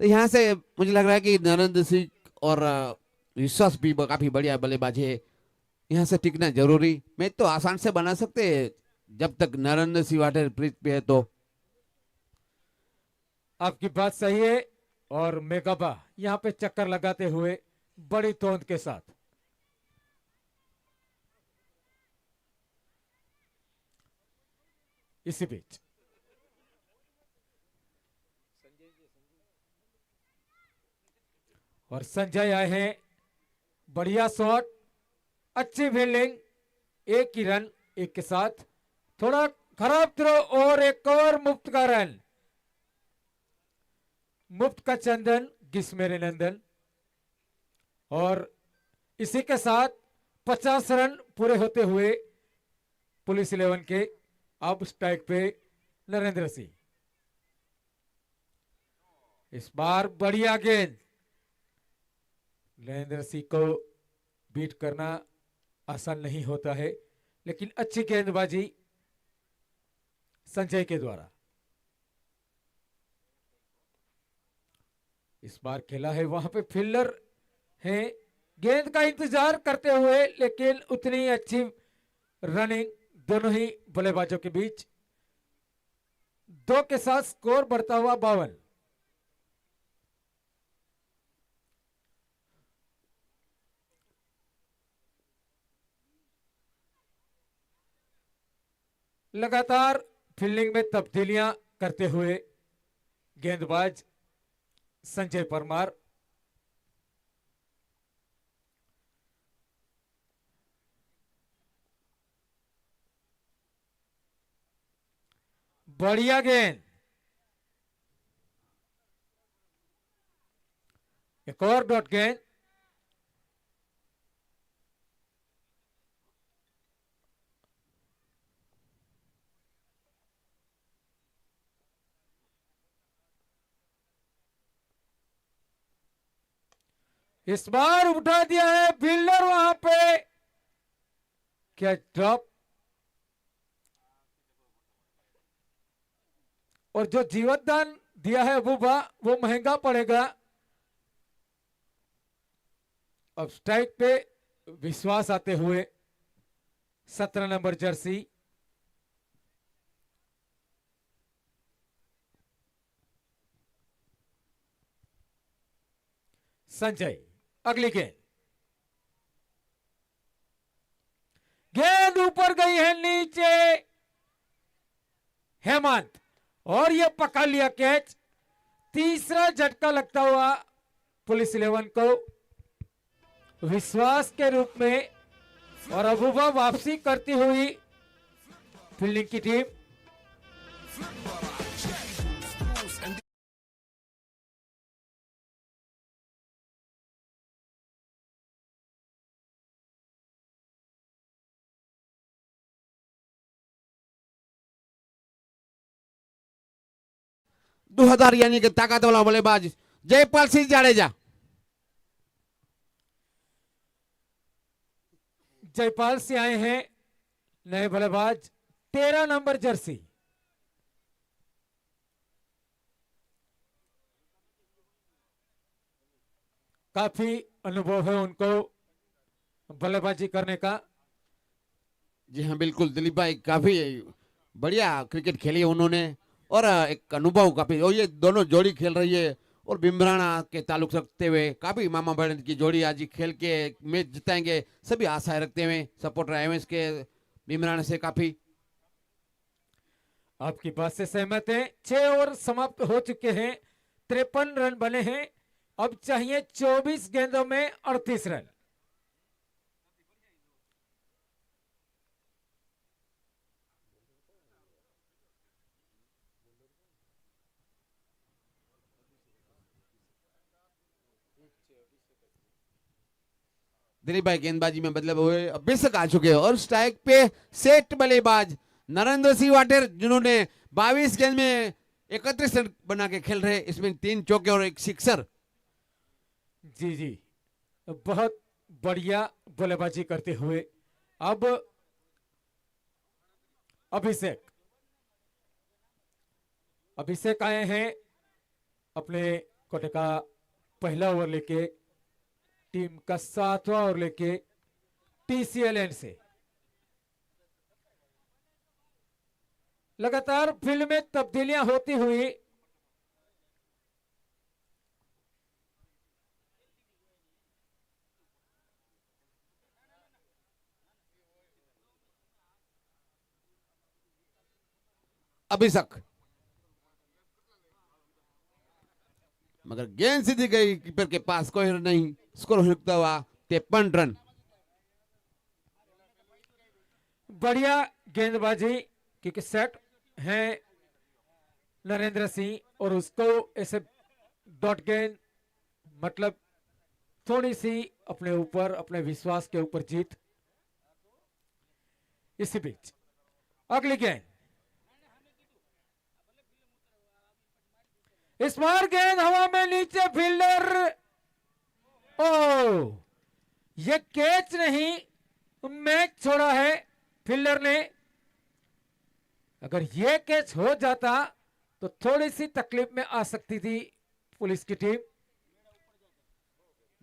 तो यहाँ से मुझे लग रहा है कि नरेंद्र सिंह और विश्वास भी काफी बढ़िया बल्लेबाज है। यहाँ से टिकना जरूरी, मैच तो आसान से बना सकते हैं जब तक नरेंद्र सिंह वाटर पिच पे है तो। आपकी बात सही है। और मेगाबा यहां पे चक्कर लगाते हुए बड़ी तोंद के साथ। इसी बीच और संजय आए हैं, बढ़िया शॉट, अच्छी फील्डिंग, 1 ही रन, 1 के साथ। थोड़ा खराब थ्रो और एक और मुफ्त का रन, मुफ्त का चंदन गिस मेरे नंदन। और इसी के साथ 50 रन पूरे होते हुए पुलिस 11 के अब स्ट्राइक पे नरेंद्र सिंह। इस बार बढ़िया गेंद, नरेंद्र सिंह को बीट करना आसान नहीं होता है, लेकिन अच्छी गेंदबाजी संजय के द्वारा। इस बार खेला है, वहां पे फील्डर है, गेंद का इंतजार करते हुए, लेकिन उतनी अच्छी रनिंग दोनों ही बल्लेबाजों के बीच। 2 के साथ स्कोर बढ़ता हुआ 52। लगातार फील्डिंग में तब्दीलियां करते हुए गेंदबाज संजय परमार। बढ़िया गेंद, एक और डॉट गेंद, इस बार उठा दिया है फील्डर, वहां पे क्या ड्रॉप। और जो जीवनदान दिया है अबूबा, वो महंगा पड़ेगा। अब स्ट्राइक पे विश्वास आते हुए 17 नंबर जर्सी। संजय, अगली गेंद, गेंद ऊपर गई है, नीचे हेमंत, और यह पकड़ लिया कैच। तीसरा झटका लगता हुआ पुलिस 11 को विश्वास के रूप में, और अबूबा वापसी करती हुई फील्डिंग की टीम। दुहदार यानी कि ताकत वाला बल्लेबाज जयपाल सिंह जाडेजा। जयपाल से आए हैं नए बल्लेबाज 13 नंबर जर्सी। काफी अनुभव है उनको बल्लेबाजी करने का। जी हाँ बिल्कुल दिलीप भाई, काफी बढ़िया क्रिकेट खेली है उन्होंने और एक अनुभव काफी, और ये दोनों जोड़ी खेल रही है और बिमराना के ताल्लुक रखते हुए काफी मामा बहन की जोड़ी आज खेल के मैच जिताएंगे सभी आशाएं रखते हुए सपोर्टर एमएस के बिमराना से काफी। आपकी बात से सहमत हैं। 6 ओवर समाप्त हो चुके हैं, 53 रन बने हैं। अब चाहिए 24 गेंदों में 38 रन। दिलीप भाई गेंदबाजी में बदलाव हुए, बेशक आ चुके हैं और स्ट्राइक पे सेट बल्लेबाज नरेंद्र सिंह वाटेर जिन्होंने 22 गेंद में 31 रन बना के खेल रहे, इसमें 3 चौके और 1 सिक्सर। जी जी, बहुत बढ़िया बल्लेबाजी करते हुए अब अभिषेक आए हैं अपने कोटे का पहला ओवर लेके, टीम का 7वां ओवर लेके टीसीएल एंड से। लगातार फील्ड में तब्दीलियां होती हुई अभिषेक, मगर गेंद सीधी गई कीपर के पास, कोई रन नहीं, स्कोर रुकता हुआ 53 रन। बढ़िया गेंदबाजी, क्योंकि सेट है नरेंद्र सिंह और उसको ऐसे डॉट गेंद, मतलब थोड़ी सी अपने ऊपर, अपने विश्वास के ऊपर जीत। इसी बीच अगली गेंद, इस बार गेंद हवा में नीचे, फील्डर, ओ ये कैच नहीं, मैच छोड़ा है फील्डर ने। अगर ये कैच हो जाता तो थोड़ी सी तकलीफ में आ सकती थी पुलिस की टीम।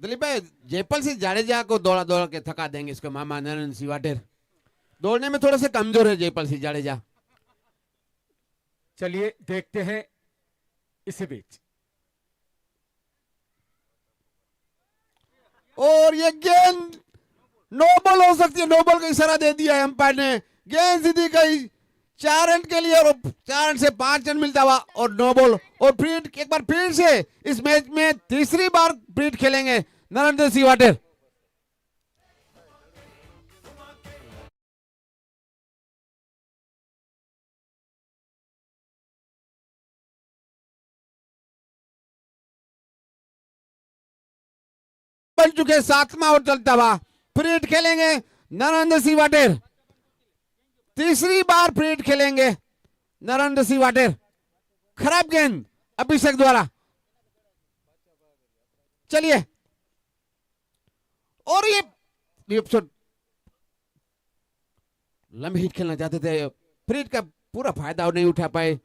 दिलीप भाई जयपाल सिंह जाडेजा को दौड़ा दौड़ा के थका देंगे इसके मामा नरेंद्र सिंह वाटेर, दौड़ने में थोड़ा सा कमजोर है जयपाल सिंह जाडेजा। चलिए देखते हैं। इसी बीच और ये गेंद नो बॉल हो सकती है, नो बॉल का इशारा दे दिया है अंपायर ने। गेंद सीधी गई 4 रन के लिए और 4 रन से 5 रन मिलता हुआ और नो बॉल। और फिर एक बार फिर से इस मैच में तीसरी बार ब्रीड खेलेंगे नरेंद्र सिंह वाटेर। बन चुके 7वां ओवर चलता हुआ, ब्रीड खेलेंगे नरेंद्र सिंह वाटेर, तीसरी बार ब्रीड खेलेंगे नरेंद्र सिंह वाटेर। खराब गेंद अभिषेक द्वारा, चलिए, और ये लंबी हिट खेलना चाहते थे, ब्रीड का पूरा फायदा नहीं उठा पाए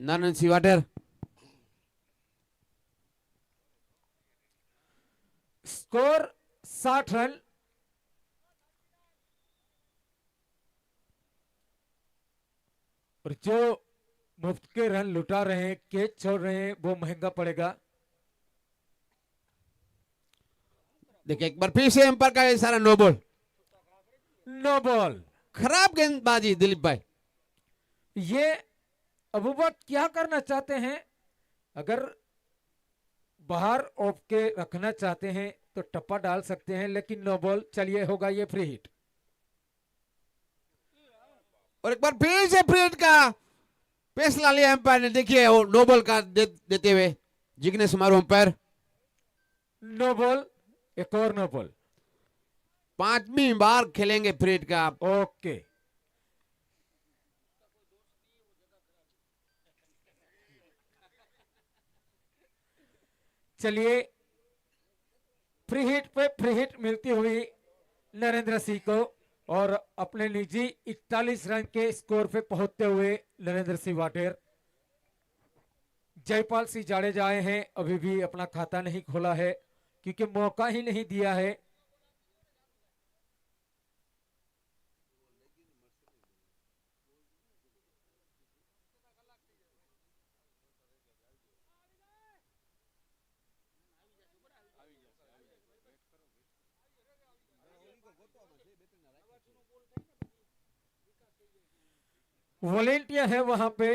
नरेंद्र सिंह वाटेर। Score 60 run. और जो मुफ्त के रन लुटा रहे हैं, कैच छोड़ रहे हैं, वो महंगा पड़ेगा। देखिए एक बार फिर से एम्पायर का इशारा, नो बॉल। नो बॉल, खराब गेंदबाजी दिलीप भाई। ये अबूबकर क्या करना चाहते हैं? अगर बाहर ऑफ के रखना चाहते हैं तो टप्पा डाल सकते हैं, लेकिन नो बॉल। चलिए, होगा ये फ्री हिट। और एक बार फिर से फ्री हिट का फैसला लिया एम्पायर ने। देखिए वो नो बॉल का देते हुए Jignesh Kumar umpire. No ball, एक और नो बॉल। 5वीं बार खेलेंगे फ्री हिट का। ओके, चलिए फ्री हिट पे फ्री हिट मिलती हुई नरेंद्र सिंह को और अपने निजी 41 रन के स्कोर पे पहुंचते हुए नरेंद्र सिंह वाटेर। जयपाल सिंह जाडेजा आए हैं, अभी भी अपना खाता नहीं खोला है क्योंकि मौका ही नहीं दिया है। वॉलेंटियर है वहां पे,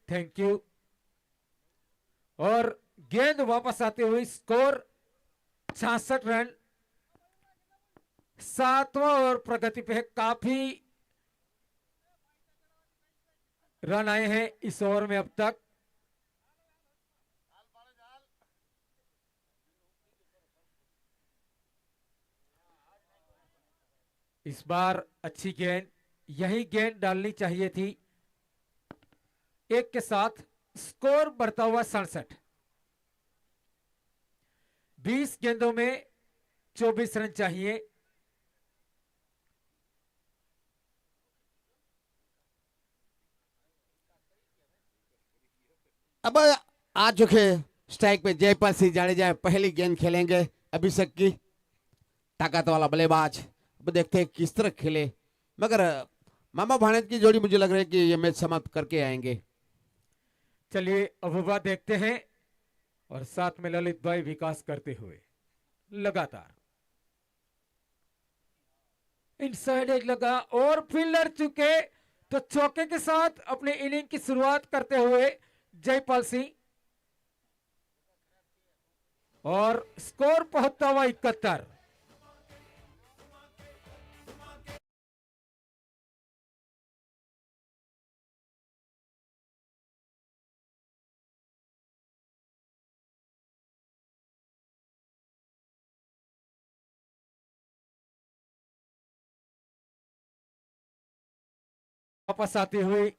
थैंक यू। और गेंद वापस आते हुए स्कोर 66 रन। 7वां ओवर प्रगति पे है, काफी रन आए हैं इस ओवर में अब तक। इस बार अच्छी गेंद, यही गेंद डालनी चाहिए थी। एक के साथ स्कोर बढ़ता हुआ 67। 20 गेंदों में 24 रन चाहिए। अब आ चुके स्ट्राइक पे जयपाल सिंह जाडेजा, पहली गेंद खेलेंगे अभिषेक की। ताकत वाला बल्लेबाज, अब देखते हैं किस तरह खेले, मगर मामा भाणेज की जोड़ी मुझे लग रहा है कि ये मैच समाप्त करके आएंगे। चलिए अबूबा देखते हैं और साथ में ललित भाई विकास करते हुए लगातार इनसाइड एज लगा और फील्डर चुके तो चौके के साथ अपने इनिंग की शुरुआत करते हुए जयपाल सिंह और स्कोर पहुंचता हुआ 71। वापस आती हुई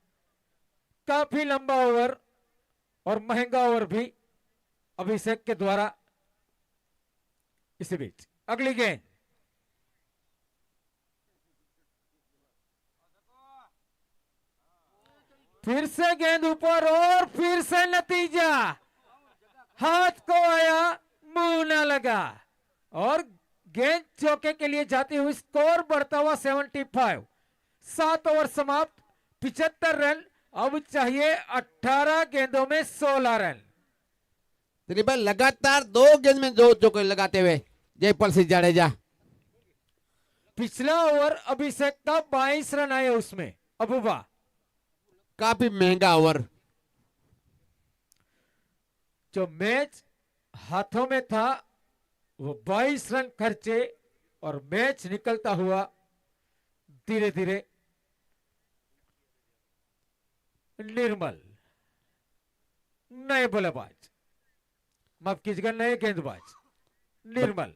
काफी लंबा ओवर और महंगा ओवर भी अभिषेक के द्वारा। इसी बीच अगली गेंद, फिर से गेंद ऊपर और फिर से नतीजा हाथ को आया, मुंह ना लगा और गेंद चौके के लिए जाती हुई स्कोर बढ़ता हुआ 75। 7 ओवर समाप्त, 75 रन। अब चाहिए 18 गेंदों में 16 रन। भाई लगातार 2 गेंद में 2 चौके लगाते हुए जयपाल सिंह जाडेजा। पिछला ओवर अभिषेक का 22 रन आए उसमें। अबूबा काफी महंगा ओवर, जो मैच हाथों में था वो 22 रन खर्चे और मैच निकलता हुआ धीरे धीरे। निर्मल नए बल्लेबाज, माफ कीजिएगा नए गेंदबाज निर्मल।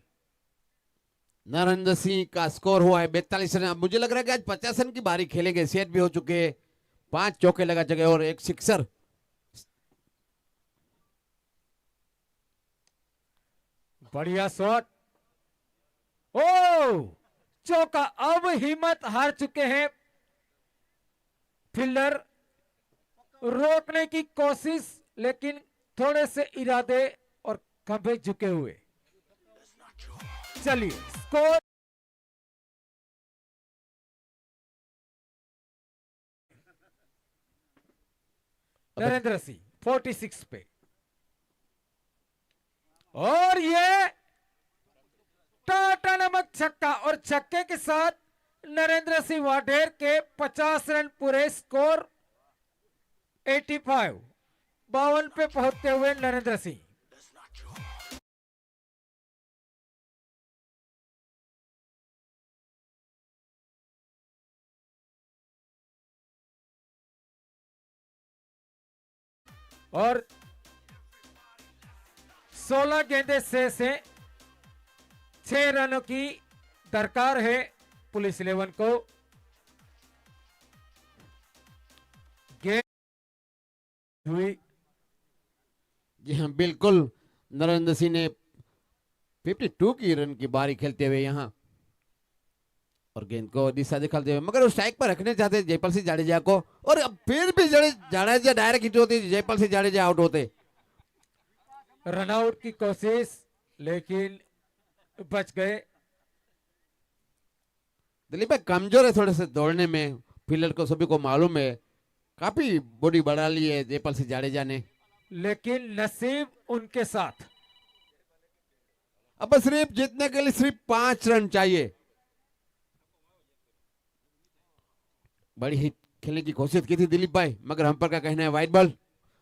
नरेंद्र सिंह का स्कोर हुआ है 42 रन। अब मुझे लग रहा है कि आज 50 रन की बारी खेलेंगे। सेट भी हो चुके हैं, 5 चौके लगा चुके और 1 सिक्सर। बढ़िया शॉट, ओ चौका। अब हिम्मत हार चुके हैं फील्डर, रोकने की कोशिश लेकिन थोड़े से इरादे और खंभे झुके हुए। चलिए स्कोर नरेंद्र सिंह 46 पे और ये टाटा नमक छक्का और छक्के के साथ नरेंद्र सिंह वाडेर के 50 रन पूरे। स्कोर 85। 52 पे पहुंचते हुए नरेंद्र सिंह। और 16 गेंदे से 6 रनों की दरकार है पुलिस 11 को। गेंद हुई, जी हाँ बिल्कुल, नरेंद्र सिंह ने 52 की रन की बारी खेलते हुए यहाँ और गेंद को दिशा दिखाते हुए, मगर वो स्ट्राइक पर रखने चाहते जयपाल सिंह जाडेजा को, और अब फिर भी जाडेजा डायरेक्ट हिट होती, जयपाल सिंह जाडेजा आउट होते। रन आउट की कोशिश, लेकिन बच गए। दिलीप भाई कमजोर है थोड़े से दौड़ने में, फील्डर को सभी को मालूम है, काफी बॉडी बढ़ा ली है जयपाल सिंह जाडेजा ने, लेकिन नसीब उनके साथ। अब सिर्फ जीतने के लिए सिर्फ 5 रन चाहिए। बड़ी हिट खेलने की कोशिश की थी दिलीप भाई, मगर अंपायर का कहना है वाइड बॉल।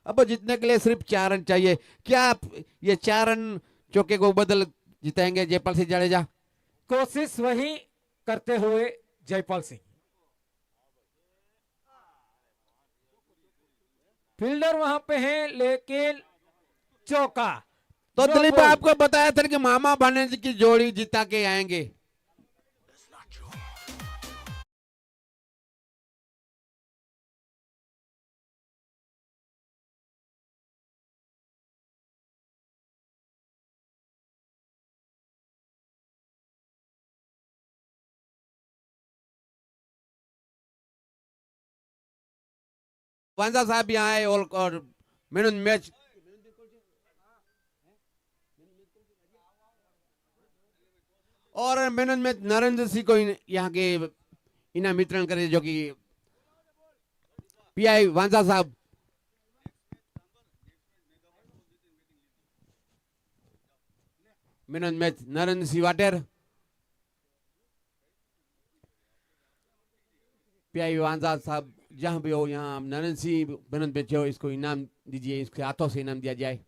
अब जीतने के लिए सिर्फ 4 रन चाहिए। क्या आप ये 4 रन चौके को बदल जिताएंगे जयपाल सिंह जाडेजा? कोशिश वही करते हुए जयपाल सिंह। फील्डर वहां पे हैं, लेकिन चौका। तो नो दिलीप बॉल। भाई आपको बताया था कि मामा भानेजी की जोड़ी जिता के आएंगे। वांजा साहब यहाँ आए और मैन ऑफ द मैच और man of the match Narendra Singh को यहाँ के इनाम वितरण करे, जो कि पीआई वांजा साहब। Man of the match Narendra Singh वाटेर, पीआई वांजा साहब जहां भी हो, यहाँ Narendra Singh man of the match हो, इसको इनाम दीजिए, इसके हाथों से इनाम दिया जाए।